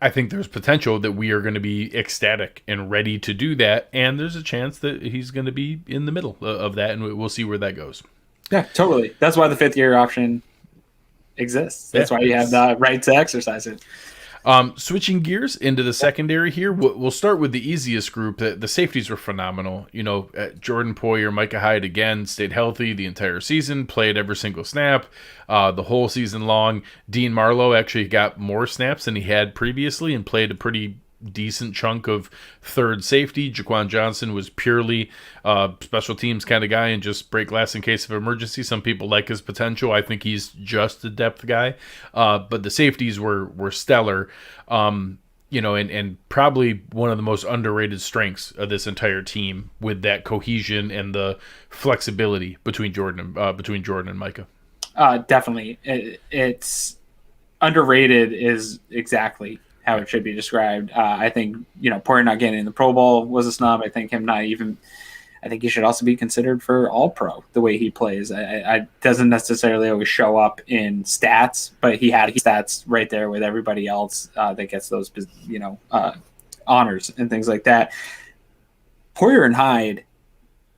I think there's potential that we are going to be ecstatic and ready to do that. And there's a chance that he's going to be in the middle of that, and we'll see where that goes. Yeah, totally. That's why the 5th-year option exists. That's why you have the right to exercise it. Switching gears into the secondary here, we'll start with the easiest group. The safeties were phenomenal. Jordan Poyer, Micah Hyde again stayed healthy the entire season, played every single snap the whole season long. Dean Marlowe actually got more snaps than he had previously and played a pretty decent chunk of third safety. Jaquan Johnson was purely special teams kind of guy and just break glass in case of emergency. Some people like his potential. I think he's just a depth guy. But the safeties were stellar. And probably one of the most underrated strengths of this entire team with that cohesion and the flexibility between Jordan and Micah. Definitely. It's underrated is exactly how it should be described. I think, Poyer not getting in the Pro Bowl was a snub. I think I think he should also be considered for All-Pro the way he plays. I doesn't necessarily always show up in stats, but he had stats right there with everybody else that gets those, honors and things like that. Poyer and Hyde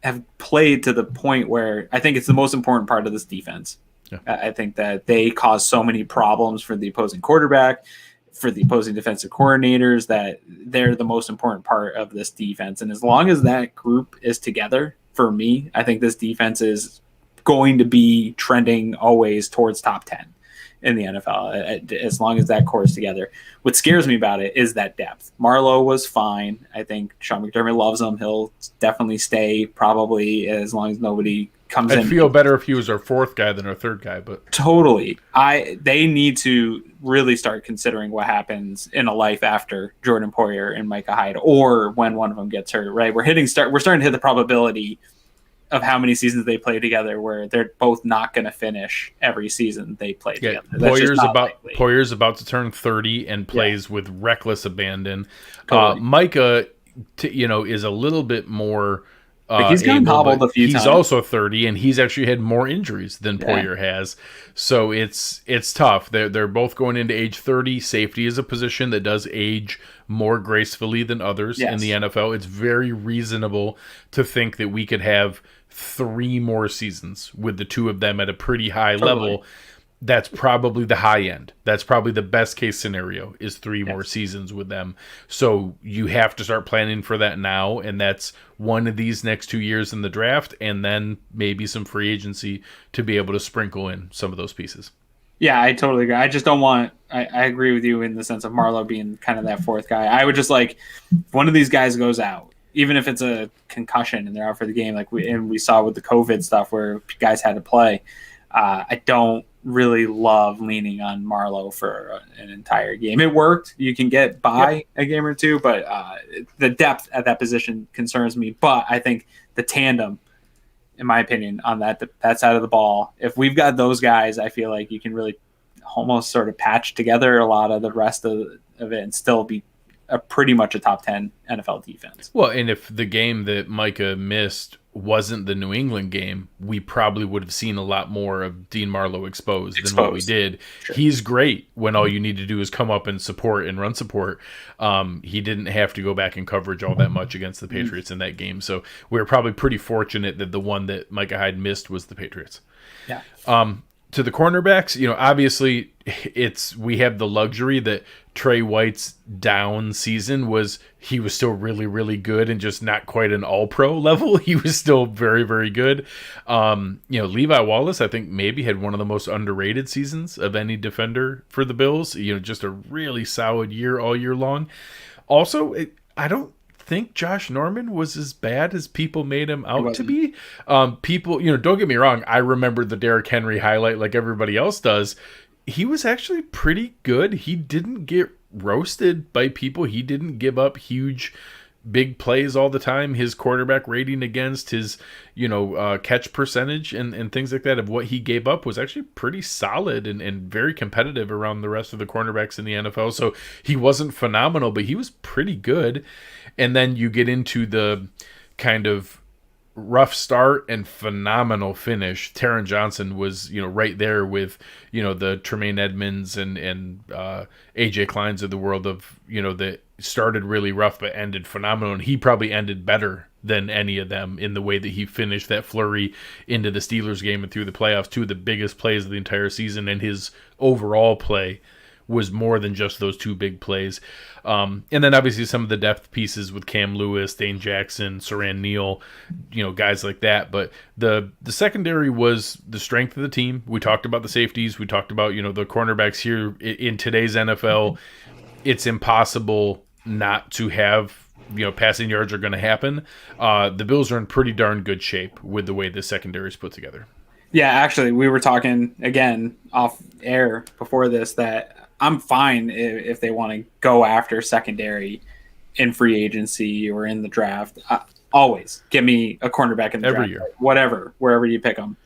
have played to the point where I think it's the most important part of this defense. Yeah. I think that they cause so many problems for the opposing quarterback, for the opposing defensive coordinators, that they're the most important part of this defense. And as long as that group is together, for me, I think this defense is going to be trending always towards top 10 in the NFL, as long as that core is together. What scares me about it is that depth. Marlowe was fine. I think Sean McDermott loves him. He'll definitely stay probably as long as nobody comes in. I'd feel better if he was our fourth guy than our third guy, but totally. They need to really start considering what happens in a life after Jordan Poyer and Micah Hyde, or when one of them gets hurt, right? We're starting to hit the probability of how many seasons they play together where they're both not going to finish every season they play together. Poyer's about to turn 30 and plays with reckless abandon. Totally. Micah, is a little bit more. He's gotten hobbled a few times. He's also 30, and he's actually had more injuries than Poyer has. So it's tough. They're both going into age 30. Safety is a position that does age more gracefully than others in the NFL. It's very reasonable to think that we could have 3 more seasons with the two of them at a pretty high level. That's probably the high end. That's probably the best case scenario is 3 more seasons with them. So you have to start planning for that now, and that's one of these next 2 years in the draft, and then maybe some free agency to be able to sprinkle in some of those pieces. Yeah, I totally agree. I just don't want – I agree with you in the sense of Marlowe being kind of that fourth guy. I would just if one of these guys goes out, even if it's a concussion and they're out for the game, we saw with the COVID stuff where guys had to play, I don't really love leaning on Marlowe for an entire game. It worked. You can get by a game or two, but the depth at that position concerns me. But I think the tandem, in my opinion, on that side of the ball, if we've got those guys, I feel like you can really almost sort of patch together a lot of the rest of it and still be pretty much a top 10 NFL defense. Well, and if the game that Micah missed wasn't the New England game, we probably would have seen a lot more of Dean Marlowe exposed than what we did. Sure. He's great when all you need to do is come up and support and run support. He didn't have to go back in coverage all that much against the Patriots in that game. So we were probably pretty fortunate that the one that Micah Hyde missed was the Patriots. Yeah. To the cornerbacks, obviously we have the luxury that Trey White's down season he was still really, really good and just not quite an all-pro level. He was still very, very good. Levi Wallace, I think maybe had one of the most underrated seasons of any defender for the Bills. Just a really solid year all year long. Also, I don't think Josh Norman was as bad as people made him out to be. People, don't get me wrong, I remember the Derrick Henry highlight like everybody else does. He was actually pretty good. He didn't get roasted by people. He didn't give up huge big plays all the time. His quarterback rating against his, catch percentage and things like that of what he gave up was actually pretty solid and very competitive around the rest of the cornerbacks in the NFL. So he wasn't phenomenal, but he was pretty good. And then you get into the kind of rough start and phenomenal finish. Taron Johnson was, right there with, the Tremaine Edmunds and AJ Kleins of the world of, that started really rough but ended phenomenal. And he probably ended better than any of them in the way that he finished that flurry into the Steelers game and through the playoffs, 2 of the biggest plays of the entire season. And his overall play was more than just those 2 big plays. And then obviously some of the depth pieces with Cam Lewis, Dane Jackson, Saran Neal, guys like that. But the secondary was the strength of the team. We talked about the safeties. We talked about, the cornerbacks here in today's NFL. It's impossible not to have, passing yards are going to happen. The Bills are in pretty darn good shape with the way the secondary is put together. Yeah, actually, we were talking again off air before this that I'm fine if they want to go after secondary in free agency or in the draft. Always give me a cornerback in the every draft, year, whatever, wherever you pick them.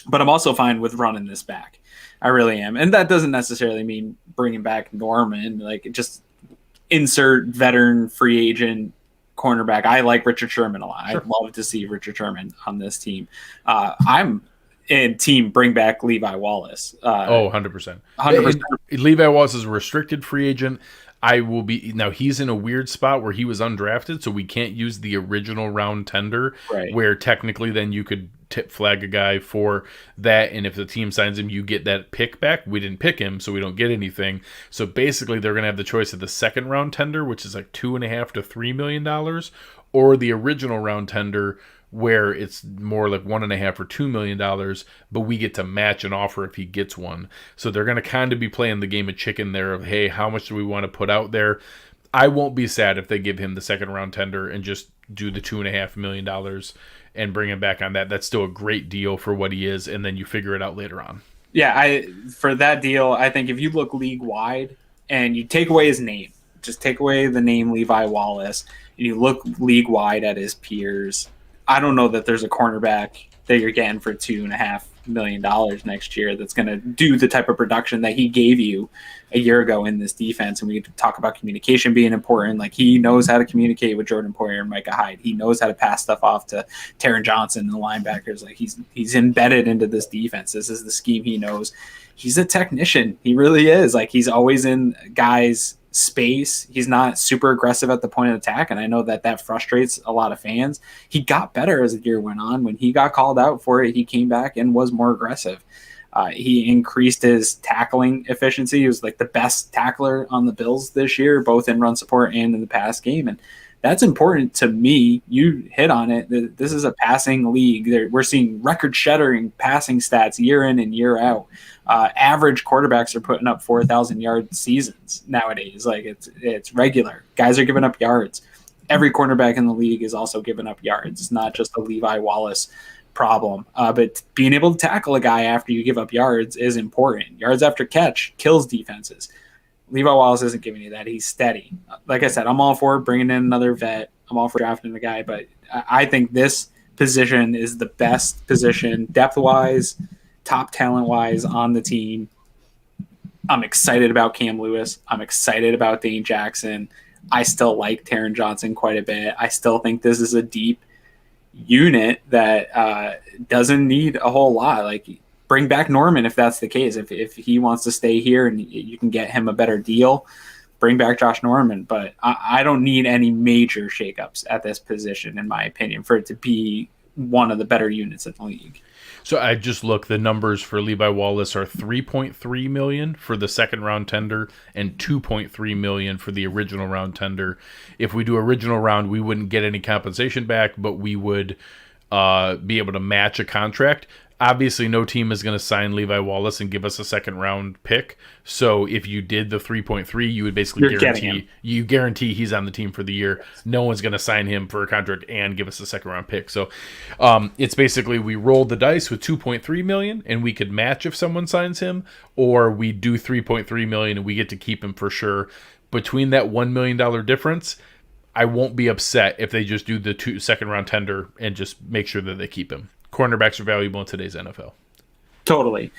But I'm also fine with running this back. I really am. And that doesn't necessarily mean bringing back Norman, just insert veteran free agent cornerback. I like Richard Sherman a lot. Sure. I'd love to see Richard Sherman on this team. I'm in team bring back Levi Wallace. 100%. 100%. Levi Wallace is a restricted free agent. Now he's in a weird spot where he was undrafted, so we can't use the original round tender, right, where technically then you could flag a guy for that, and if the team signs him, you get that pick back. We didn't pick him, so we don't get anything. So basically they're going to have the choice of the second round tender, which is like $2.5 to $3 million, or the original round tender, where it's more like $1.5 or $2 million, but we get to match an offer if he gets one. So they're going to kind of be playing the game of chicken there of, hey, how much do we want to put out there? I won't be sad if they give him the second round tender and just do the $2.5 million and bring him back on that. That's still a great deal for what he is, and then you figure it out later on. Yeah, for that deal, I think if you look league wide and you take away his name, just take away the name Levi Wallace, and you look league wide at his peers, I don't know that there's a cornerback that you're getting for $2.5 million next year that's going to do the type of production that he gave you a year ago in this defense. And we talk about communication being important. Like, he knows how to communicate with Jordan Poyer and Micah Hyde. He knows how to pass stuff off to Taron Johnson and the linebackers. Like, he's embedded into this defense. This is the scheme he knows. He's a technician. He really is. Like, he's always in guys' space. He's not super aggressive at the point of attack, and I know that frustrates a lot of fans. He got better as the year went on. When he got called out for it, he came back and was more aggressive. He increased his tackling efficiency. He was like the best tackler on the Bills this year, both in run support and in the pass game, and that's important to me. You hit on it. This is a passing league. We're seeing record-shattering passing stats year in and year out. Average quarterbacks are putting up 4,000-yard seasons nowadays. Like, it's regular. Guys are giving up yards. Every cornerback in the league is also giving up yards. It's not just a Levi Wallace problem. But being able to tackle a guy after you give up yards is important. Yards after catch kills defenses. Levi Wallace isn't giving you that. He's steady. Like I said, I'm all for bringing in another vet. I'm all for drafting a guy, but I think this position is the best position depth-wise, top talent-wise on the team. I'm excited about Cam Lewis. I'm excited about Dane Jackson. I still like Taron Johnson quite a bit. I still think this is a deep unit that doesn't need a whole lot. Like, bring back Norman if that's the case. If he wants to stay here and you can get him a better deal, bring back Josh Norman. But I don't need any major shakeups at this position, in my opinion, for it to be one of the better units in the league. So I just looked. The numbers for Levi Wallace are $3.3 million for the second round tender and $2.3 million for the original round tender. If we do original round, we wouldn't get any compensation back, but we would be able to match a contract. Obviously, no team is going to sign Levi Wallace and give us a second round pick. So if you did the 3.3, you would basically guarantee he's on the team for the year. No one's going to sign him for a contract and give us a second round pick. So it's basically, we rolled the dice with 2.3 million and we could match if someone signs him, or we do 3.3 million and we get to keep him for sure. Between that $1 million difference, I won't be upset if they just do the second round tender and just make sure that they keep him. Cornerbacks are valuable in today's NFL. Totally.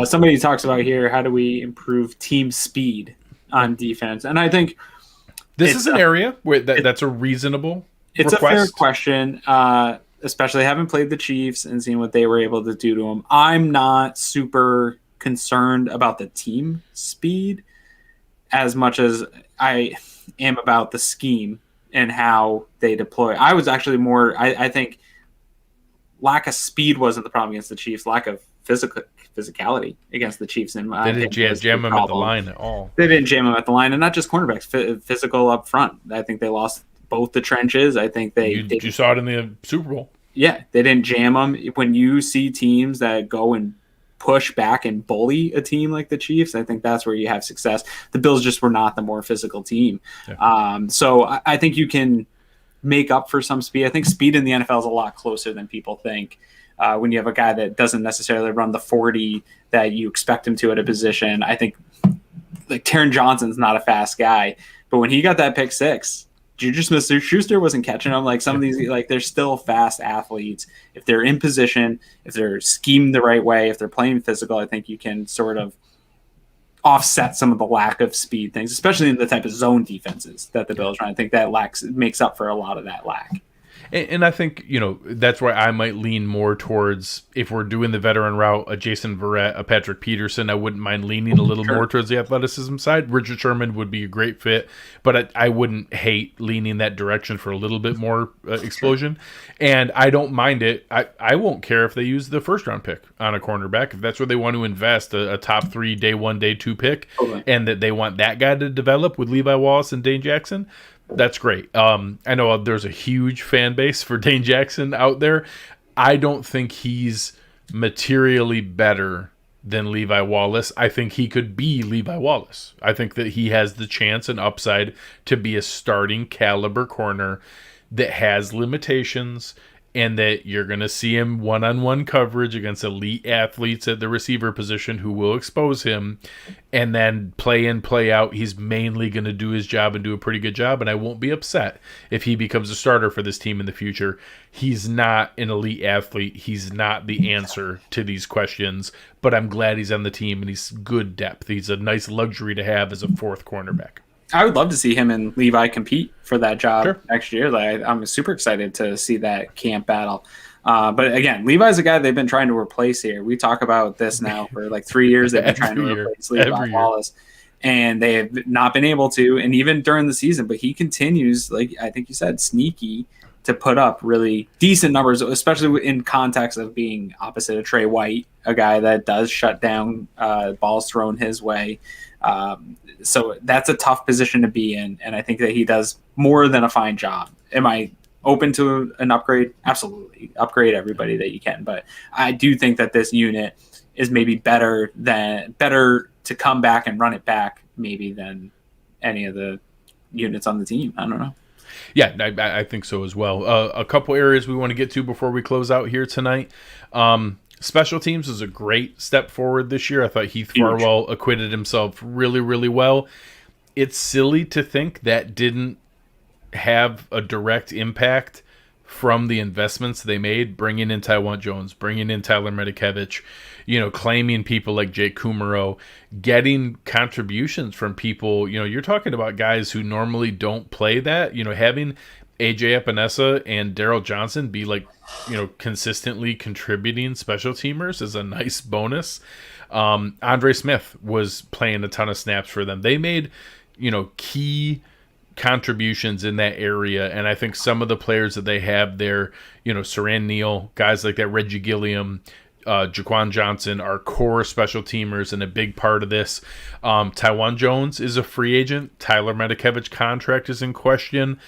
Somebody talks about here, how do we improve team speed on defense? And I think this is an area where that's a reasonable It's request. a fair question, especially having played the Chiefs and seeing what they were able to do to them. I'm not super concerned about the team speed as much as I am about the scheme and how they deploy. I was actually more, I think, lack of speed wasn't the problem against the Chiefs. Lack of physicality against the Chiefs. In my They didn't jam him at the line at all. They didn't jam him at the line, and not just cornerbacks, physical up front. I think they lost both the trenches. I think you saw it in the Super Bowl. Yeah, they didn't jam them. When you see teams that go and push back and bully a team like the Chiefs, I think that's where you have success. The Bills just were not the more physical team. Yeah. So I think you can make up for some speed. I think speed in the NFL is a lot closer than people think. When you have a guy that doesn't necessarily run the 40 that you expect him to at a position, I think like Taron Johnson's not a fast guy, but when he got that pick six, Juju Smith-Schuster wasn't catching him. Like some of these, like they're still fast athletes. If they're in position, if they're schemed the right way, if they're playing physical, I think you can sort of offset some of the lack of speed things, especially in the type of zone defenses that the Bills run. I think that makes up for a lot of that lack. And I think, that's why I might lean more towards, if we're doing the veteran route, a Jason Verrett, a Patrick Peterson, I wouldn't mind leaning a little more towards the athleticism side. Richard Sherman would be a great fit, but I wouldn't hate leaning that direction for a little bit more explosion. And I don't mind it. I won't care if they use the first round pick on a cornerback. If that's where they want to invest, a top 3, day 1, day 2 pick, and that they want that guy to develop with Levi Wallace and Dane Jackson, That's great. I know there's a huge fan base for Dane Jackson out there. I don't think he's materially better than Levi Wallace. I think he could be Levi Wallace. I think that he has the chance and upside to be a starting caliber corner that has limitations, and that you're going to see him one-on-one coverage against elite athletes at the receiver position who will expose him, and then play in, play out. He's mainly going to do his job and do a pretty good job, and I won't be upset if he becomes a starter for this team in the future. He's not an elite athlete. He's not the answer to these questions, but I'm glad he's on the team, and he's good depth. He's a nice luxury to have as a fourth cornerback. I would love to see him and Levi compete for that job Sure. next year. Like, I'm super excited to see that camp battle. But again, Levi's a guy they've been trying to replace here. We talk about this now for like 3 years. They've been trying to replace Levi Wallace, and they have not been able to. And even during the season, but he continues, like I think you said, sneaky to put up really decent numbers, especially in context of being opposite of Trey White, a guy that does shut down balls thrown his way. So that's a tough position to be in, and I think that he does more than a fine job. Am I open to an upgrade? Absolutely. Upgrade everybody that you can, but I do think that this unit is maybe better to come back and run it back maybe than any of the units on the team. I don't know. Yeah, I think so as well. A couple areas we want to get to before we close out here tonight. Special teams is a great step forward this year. I thought Heath Farwell acquitted himself really, really well. It's silly to think that didn't have a direct impact from the investments they made, bringing in Taiwan Jones, bringing in Tyler Medikevich, claiming people like Jake Kumaro, getting contributions from people. You're talking about guys who normally don't play that. Having AJ Epinesa and Daryl Johnson be consistently contributing special teamers is a nice bonus. Andre Smith was playing a ton of snaps for them. They made, key contributions in that area, and I think some of the players that they have there, Saran Neal, guys like that, Reggie Gilliam, Jaquan Johnson are core special teamers and a big part of this. Taiwan Jones is a free agent. Tyler Medikevich contract is in question.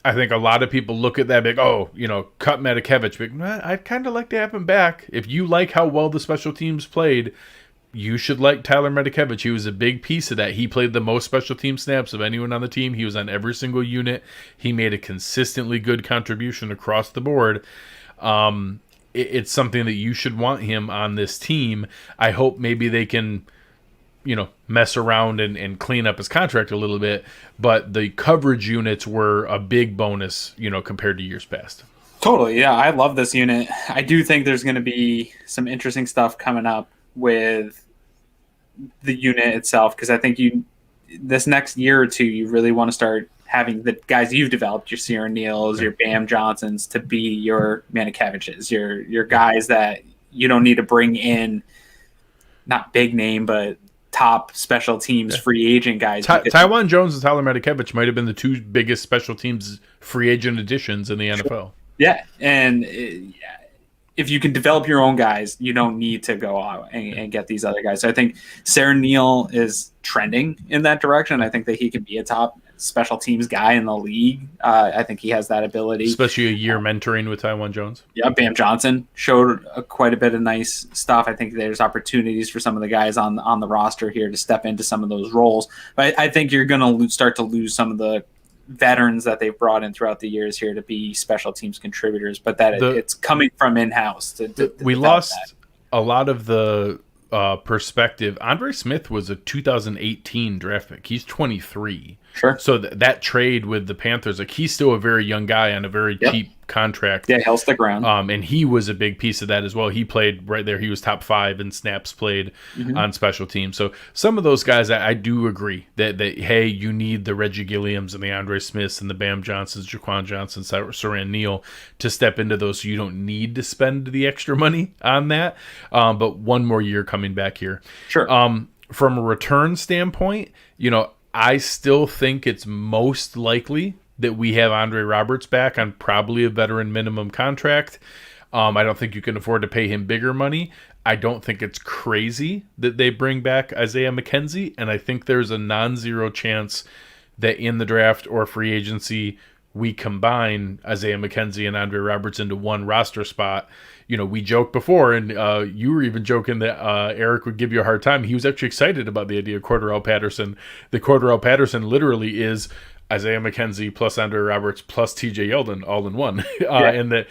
I think a lot of people look at that big, cut Medikevich. But I'd kind of like to have him back. If you like how well the special teams played, you should like Tyler Medikevich. He was a big piece of that. He played the most special team snaps of anyone on the team. He was on every single unit. He made a consistently good contribution across the board. It's something that you should want him on this team. I hope maybe they can, mess around and clean up his contract a little bit. But the coverage units were a big bonus, compared to years past. Totally. Yeah, I love this unit. I do think there's going to be some interesting stuff coming up with the unit itself, because I think this next year or two, you really want to start having the guys you've developed, your Sierra Neals, your Bam Johnsons, to be your Manikeviches, your guys that you don't need to bring in, not big name, but top special teams free agent guys. Taiwan Jones and Tyler Medikevich might have been the two biggest special teams free agent additions in the NFL. Yeah, and if you can develop your own guys, you don't need to go out and get these other guys. So I think Sarah Neal is trending in that direction. I think that he could be a top special teams guy in the league. I think he has that ability. Especially a year mentoring with Taiwan Jones. Yeah, Bam Johnson showed quite a bit of nice stuff. I think there's opportunities for some of the guys on the roster here to step into some of those roles. But I think you're going to start to lose some of the veterans that they've brought in throughout the years here to be special teams contributors, but it's coming from in-house. We lost a lot of the perspective. Andre Smith was a 2018 draft pick. He's 23. Sure. So that trade with the Panthers, he's still a very young guy on a very cheap contract. Yeah, he'll stick around. And he was a big piece of that as well. He played right there. He was top 5 in snaps played on special teams. So some of those guys, I do agree that hey, you need the Reggie Gilliams and the Andre Smiths and the Bam Johnsons, Jaquan Johnson, Saran Neal to step into those. So you don't need to spend the extra money on that. But one more year coming back here. Sure. From a return standpoint, I still think it's most likely that we have Andre Roberts back on probably a veteran minimum contract. I don't think you can afford to pay him bigger money. I don't think it's crazy that they bring back Isaiah McKenzie, and I think there's a non-zero chance that in the draft or free agency, we combine Isaiah McKenzie and Andre Roberts into one roster spot. We joked before, and you were even joking that Eric would give you a hard time. He was actually excited about the idea of Cordarrelle Patterson. The Cordarrelle Patterson literally is Isaiah McKenzie plus Andre Roberts plus TJ Yeldon all in one. And that,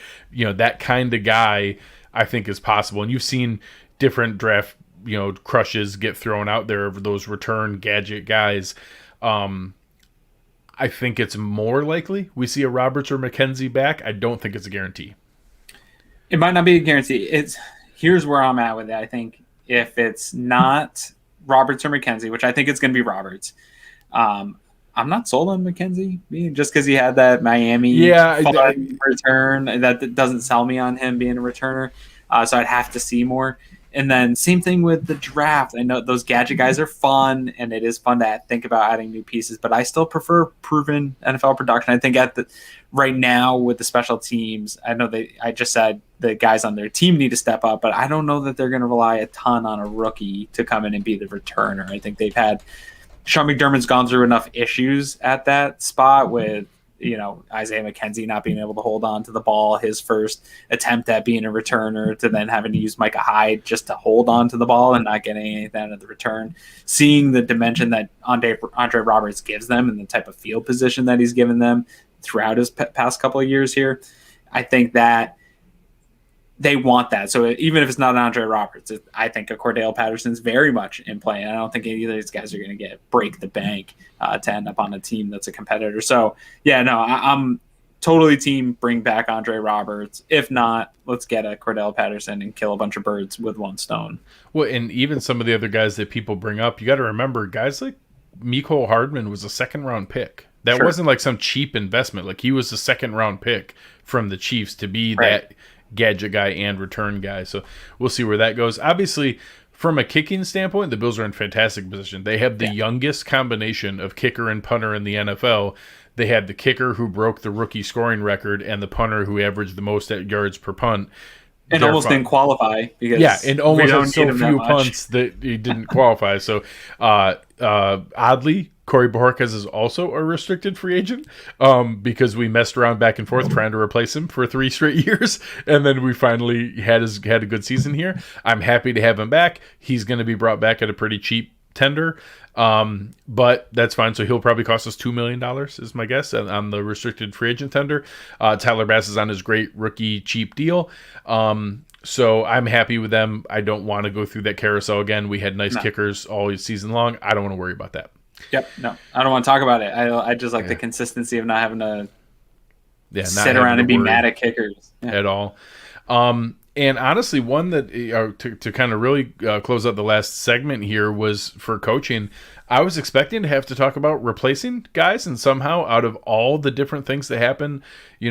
that kind of guy I think is possible. And you've seen different draft, crushes get thrown out there of those return gadget guys. I think it's more likely we see a Roberts or McKenzie back. I don't think it's a guarantee. It might not be a guarantee. Here's where I'm at with it. I think if it's not Roberts or McKenzie, which I think it's going to be Roberts, I'm not sold on McKenzie just because he had that Miami return. That doesn't sell me on him being a returner. So I'd have to see more. And then same thing with the draft. I know those gadget guys are fun, and it is fun to think about adding new pieces, but I still prefer proven NFL production. I think right now with the special teams, I just said the guys on their team need to step up, but I don't know that they're going to rely a ton on a rookie to come in and be the returner. I think Sean McDermott's gone through enough issues at that spot with Isaiah McKenzie not being able to hold on to the ball, his first attempt at being a returner, to then having to use Micah Hyde just to hold on to the ball and not getting anything out of the return. Seeing the dimension that Andre Roberts gives them and the type of field position that he's given them throughout his past couple of years here, I think that they want that. So even if it's not Andre Roberts, I think a Cordarrelle Patterson's very much in play. And I don't think either of these guys are going to break the bank to end up on a team that's a competitor. So, I'm totally team bring back Andre Roberts. If not, let's get a Cordarrelle Patterson and kill a bunch of birds with one stone. Well, and even some of the other guys that people bring up, you got to remember, guys like Mecole Hardman was a second-round pick. That wasn't like some cheap investment. Like, he was a second-round pick from the Chiefs to be that gadget guy and return guy. So we'll see where that goes. Obviously, from a kicking standpoint, the Bills are in fantastic position. They have the youngest combination of kicker and punter in the NFL. They had the kicker who broke the rookie scoring record and the punter who averaged the most at yards per punt. And almost didn't qualify because and almost had so few punts that he didn't qualify. So oddly, Corey Bojorquez is also a restricted free agent because we messed around back and forth trying to replace him for 3 straight years, and then we finally had a good season here. I'm happy to have him back. He's going to be brought back at a pretty cheap tender, but that's fine. So he'll probably cost us $2 million is my guess on the restricted free agent tender. Tyler Bass is on his great rookie cheap deal. So I'm happy with them. I don't want to go through that carousel again. We had nice kickers all season long. I don't want to worry about that. Yep. No, I don't want to talk about it. I just like the consistency of not having to sit around and be mad at kickers at all. And honestly, one that to kind of really close out the last segment here was for coaching. I was expecting to have to talk about replacing guys, and somehow out of all the different things that happen,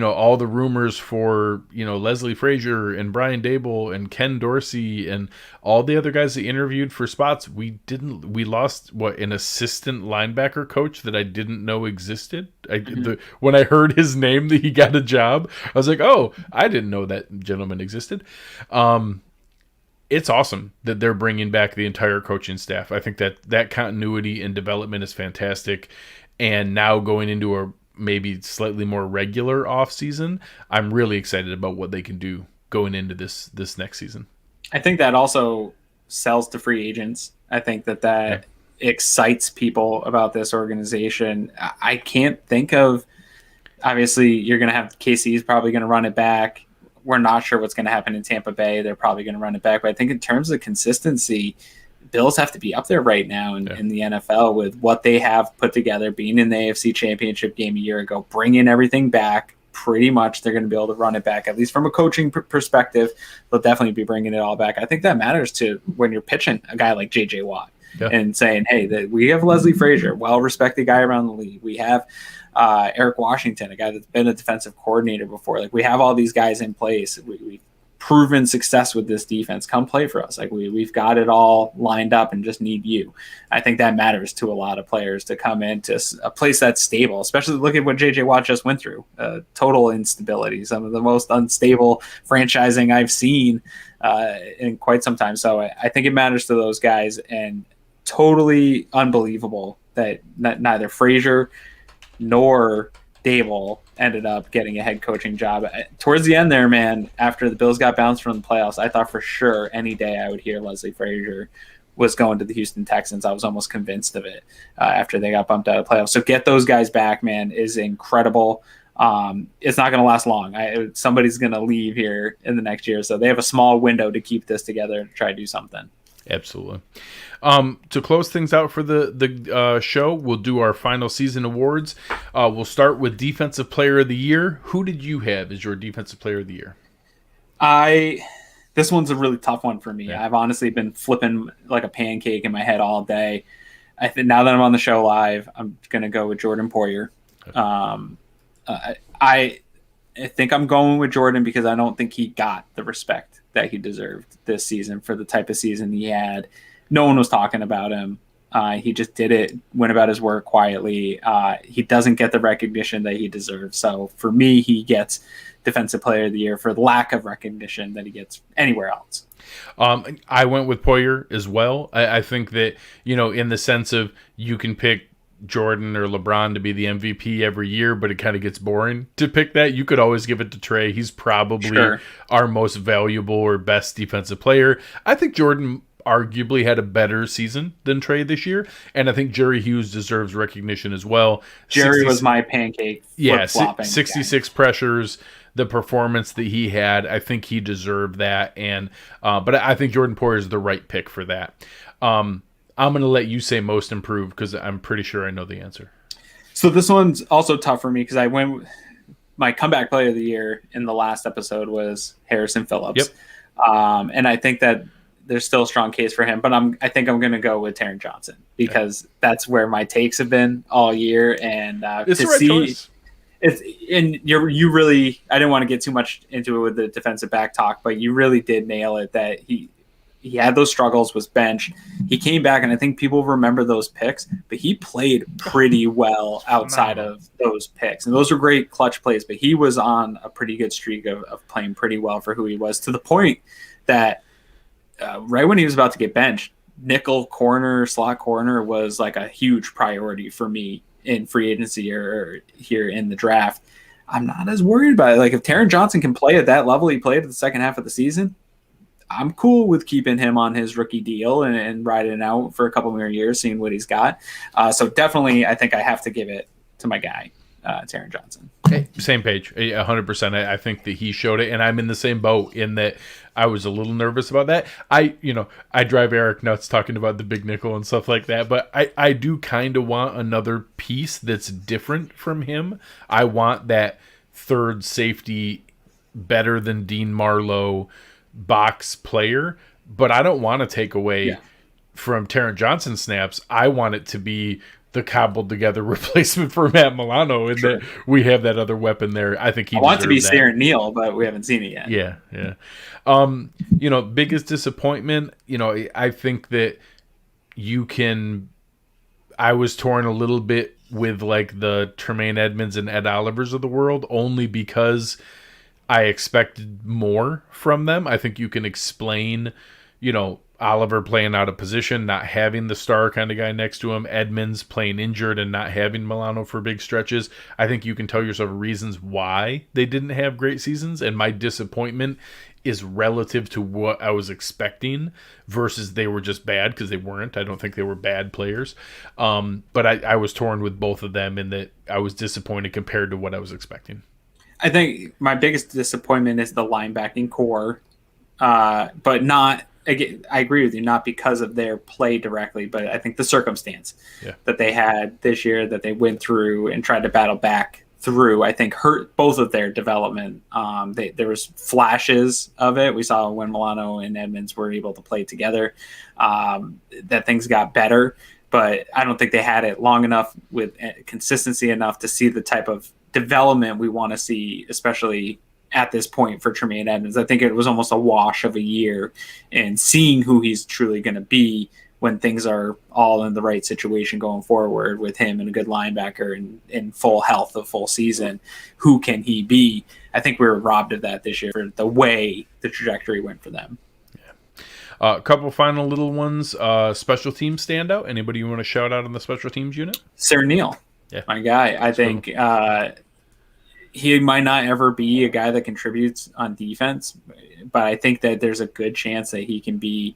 all the rumors for, Leslie Frazier and Brian Dable and Ken Dorsey and all the other guys that interviewed for spots, we lost an assistant linebacker coach that I didn't know existed. When I heard his name that he got a job, I was like, oh, I didn't know that gentleman existed. It's awesome that they're bringing back the entire coaching staff. I think that continuity and development is fantastic. And now going into a maybe slightly more regular off season, I'm really excited about what they can do going into this next season. I think that also sells to free agents. I think that excites people about this organization. I can't think of, obviously you're going to have KC is probably going to run it back. We're not sure what's going to happen in Tampa Bay. They're probably going to run it back. But I think in terms of consistency, Bills have to be up there right now in the NFL with what they have put together, being in the AFC Championship game a year ago, bringing everything back. Pretty much they're going to be able to run it back, at least from a coaching perspective. They'll definitely be bringing it all back. I think that matters to when you're pitching a guy like J.J. Watt and saying, hey, we have Leslie Frazier, well-respected guy around the league. We have Eric Washington, a guy that's been a defensive coordinator before. Like, we have all these guys in place. We've proven success with this defense. Come play for us. Like, we've got it all lined up and just need you. I think that matters to a lot of players to come into a place that's stable, especially look at what J.J. Watt just went through. Total instability, some of the most unstable franchising I've seen in quite some time. So I think it matters to those guys, and totally unbelievable that neither Frazier nor Dable ended up getting a head coaching job. Towards the end there, man, after the Bills got bounced from the playoffs, I thought for sure any day I would hear Leslie Frazier was going to the Houston Texans. I was almost convinced of it after they got bumped out of the playoffs. So get those guys back, man, is incredible. It's not going to last long. Somebody's going to leave here in the next year. So they have a small window to keep this together and try to do something. Absolutely. To close things out for the show, we'll do our final season awards. We'll start with Defensive Player of the Year. Who did you have as your Defensive Player of the Year? This one's a really tough one for me. Yeah. I've honestly been flipping like a pancake in my head all day. I think now that I'm on the show live, I'm going to go with Jordan Poyer. Okay. I think I'm going with Jordan because I don't think he got the respect that he deserved this season for the type of season he had. No one was talking about him. He just did it, went about his work quietly. He doesn't get the recognition that he deserves. So for me, he gets Defensive Player of the Year for the lack of recognition that he gets anywhere else. I went with Poyer as well. I think that, in the sense of you can pick Jordan or LeBron to be the MVP every year, but it kind of gets boring to pick that. You could always give it to Trey. He's probably our most valuable or best defensive player. I think Jordan arguably had a better season than Trey this year, and I think Jerry Hughes deserves recognition as well. Jerry was my pancake. Yeah, 66 pressures. The performance that he had, I think he deserved that, and but I think Jordan Poyer is the right pick for that. I'm going to let you say most improved because I'm pretty sure I know the answer. So this one's also tough for me because I went my comeback player of the year in the last episode was Harrison Phillips. Yep. And I think that there's still a strong case for him, but I think I'm going to go with Taron Johnson because that's where my takes have been all year. And it's the right choice. You really, I didn't want to get too much into it with the defensive back talk, but you really did nail it that he had those struggles, was benched. He came back, and I think people remember those picks, but he played pretty well outside of those picks. And those were great clutch plays, but he was on a pretty good streak of playing pretty well for who he was, to the point that right when he was about to get benched, nickel corner, slot corner was like a huge priority for me in free agency or here in the draft. I'm not as worried about it. Like if Taron Johnson can play at that level he played at the second half of the season, I'm cool with keeping him on his rookie deal and riding it out for a couple more years, seeing what he's got. So definitely, I think I have to give it to my guy, Taron Johnson. Same page, 100%. I think that he showed it, and I'm in the same boat in that I was a little nervous about that. I drive Eric nuts talking about the big nickel and stuff like that, but I do kind of want another piece that's different from him. I want that third safety better than Dean Marlowe box player, but I don't want to take away from Taron Johnson snaps. I want it to be the cobbled together replacement for Matt Milano, and that we have that other weapon there. I think I want to be Saren Neal, but we haven't seen it yet. Yeah. Biggest disappointment, I think that I was torn a little bit with like the Tremaine Edmunds and Ed Olivers of the world, only because I expected more from them. I think you can explain, Oliver playing out of position, not having the star kind of guy next to him, Edmunds playing injured and not having Milano for big stretches. I think you can tell yourself reasons why they didn't have great seasons, and my disappointment is relative to what I was expecting versus they were just bad, because they weren't. I don't think they were bad players. But I was torn with both of them in that I was disappointed compared to what I was expecting. I think my biggest disappointment is the linebacking core, but not, again, I agree with you, not because of their play directly, but I think the circumstance that they had this year that they went through and tried to battle back through, I think hurt both of their development. There was flashes of it. We saw when Milano and Edmunds were able to play together, that things got better, but I don't think they had it long enough with consistency enough to see the type of development we want to see, especially at this point for Tremaine Edmunds. I think it was almost a wash of a year, and seeing who he's truly going to be when things are all in the right situation going forward with him and a good linebacker and in full health of full season, who can he be? I think we were robbed of that this year for the way the trajectory went for them. A couple final little ones. Special teams standout. Anybody you want to shout out on the special teams unit? Sir Neal, my guy. I think he might not ever be a guy that contributes on defense, but I think that there's a good chance that he can be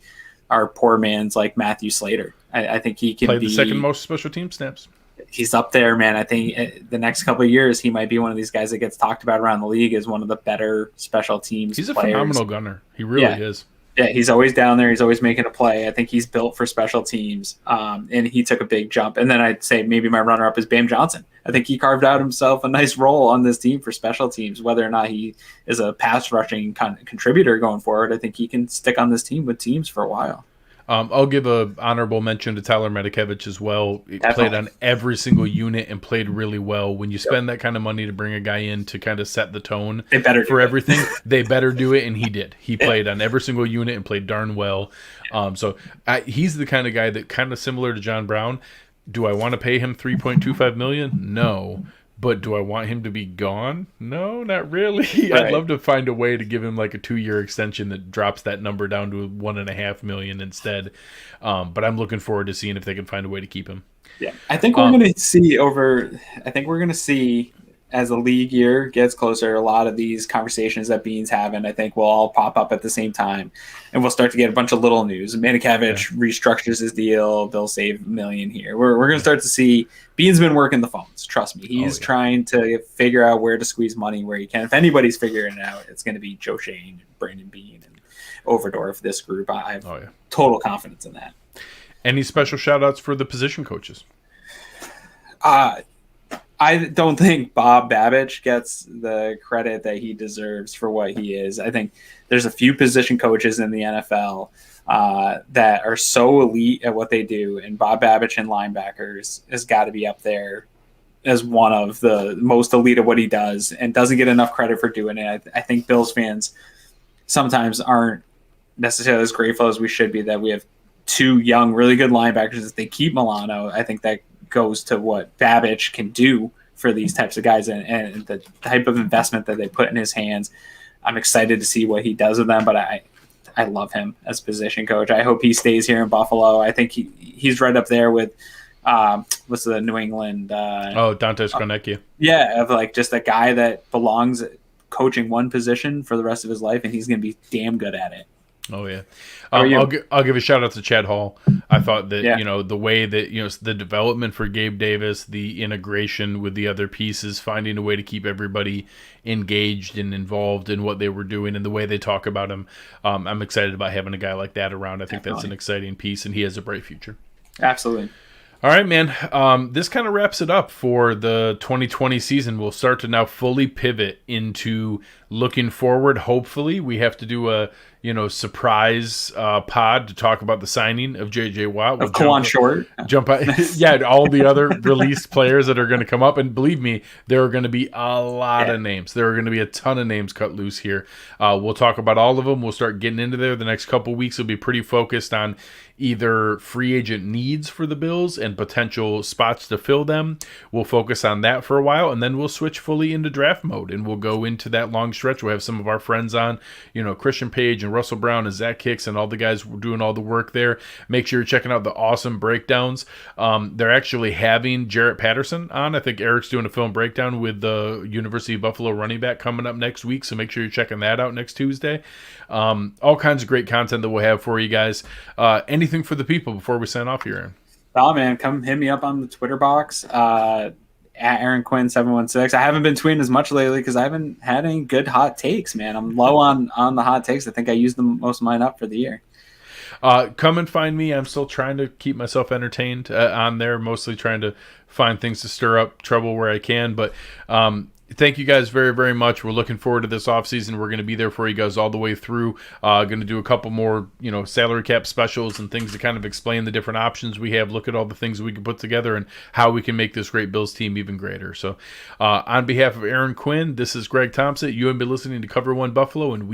our poor man's like Matthew Slater. I think he can Played be the second most special team snaps. He's up there, man. I think the next couple of years he might be one of these guys that gets talked about around the league as one of the better special teams He's players. A phenomenal gunner. He really is. Yeah, he's always down there. He's always making a play. I think he's built for special teams, and he took a big jump. And then I'd say maybe my runner-up is Bam Johnson. I think he carved out himself a nice role on this team for special teams. Whether or not he is a pass-rushing contributor going forward, I think he can stick on this team with teams for a while. I'll give an honorable mention to Tyler Medikevich as well. He played on every single unit and played really well. When you spend that kind of money to bring a guy in to kind of set the tone for everything, they better do it, and he did. He played on every single unit and played darn well. He's the kind of guy that kind of similar to John Brown. Do I want to pay him $3.25 million? No. But do I want him to be gone? No, not really. Right. I'd love to find a way to give him like a 2-year extension that drops that number down to $1.5 million instead. But I'm looking forward to seeing if they can find a way to keep him. Yeah, I think we're going to see as the league year gets closer, a lot of these conversations that Bean's having, I think will all pop up at the same time, and we'll start to get a bunch of little news. Manikevich restructures his deal; they'll save $1 million here. We're going to start to see Bean's been working the phones. Trust me, he's trying to figure out where to squeeze money where he can. If anybody's figuring it out, it's going to be Joe Shane, and Brandon Bean, and Overdorf. This group, I have total confidence in that. Any special shout outs for the position coaches? I don't think Bob Babich gets the credit that he deserves for what he is. I think there's a few position coaches in the NFL that are so elite at what they do, and Bob Babich in linebackers has got to be up there as one of the most elite at what he does and doesn't get enough credit for doing it. I think Bills fans sometimes aren't necessarily as grateful as we should be that we have two young, really good linebackers. If they keep Milano, I think that goes to what Babich can do for these types of guys and the type of investment that they put in his hands. I'm excited to see what he does with them, but I love him as position coach. I hope he stays here in Buffalo. I think he's right up there with what's the New England Dante Scarnecchia. Of like just a guy that belongs coaching one position for the rest of his life, and he's going to be damn good at it. Oh yeah, I'll give a shout out to Chad Hall. I thought that the way that the development for Gabe Davis, the integration with the other pieces, finding a way to keep everybody engaged and involved in what they were doing and the way they talk about him. I'm excited about having a guy like that around. I think that's an exciting piece, and he has a bright future. Absolutely. All right, man. This kind of wraps it up for the 2020 season. We'll start to now fully pivot into looking forward. Hopefully, we have to do a surprise pod to talk about the signing of J.J. Watt. We'll Kawan Short. Jump out. All the other released players that are going to come up. And believe me, there are going to be a lot of names. There are going to be a ton of names cut loose here. We'll talk about all of them. We'll start getting into there. The next couple weeks will be pretty focused on either free agent needs for the Bills and potential spots to fill them. We'll focus on that for a while, and then we'll switch fully into draft mode, and we'll go into that long stretch. We'll have some of our friends on, Christian Page and Russell Brown and Zach Hicks and all the guys doing all the work there. Make sure you're checking out the awesome breakdowns. They're actually having Jarrett Patterson on. I think Eric's doing a film breakdown with the University of Buffalo running back coming up next week, so make sure you're checking that out next Tuesday. All kinds of great content that we'll have for you guys. Anything for the people before we sign off here, Aaron? Oh, man, come hit me up on the Twitter box. At Aaron Quinn 716. I haven't been tweeting as much lately because I haven't had any good hot takes, man. I'm low on the hot takes. I think I used most of mine up for the year. Come and find me. I'm still trying to keep myself entertained on there, mostly trying to find things to stir up trouble where I can. But thank you guys very, very much. We're looking forward to this offseason. We're going to be there for you guys all the way through. Going to do a couple more, salary cap specials and things to kind of explain the different options we have. Look at all the things we can put together and how we can make this great Bills team even greater. So on behalf of Aaron Quinn, this is Greg Tompsett. You have been listening to Cover One Buffalo, and we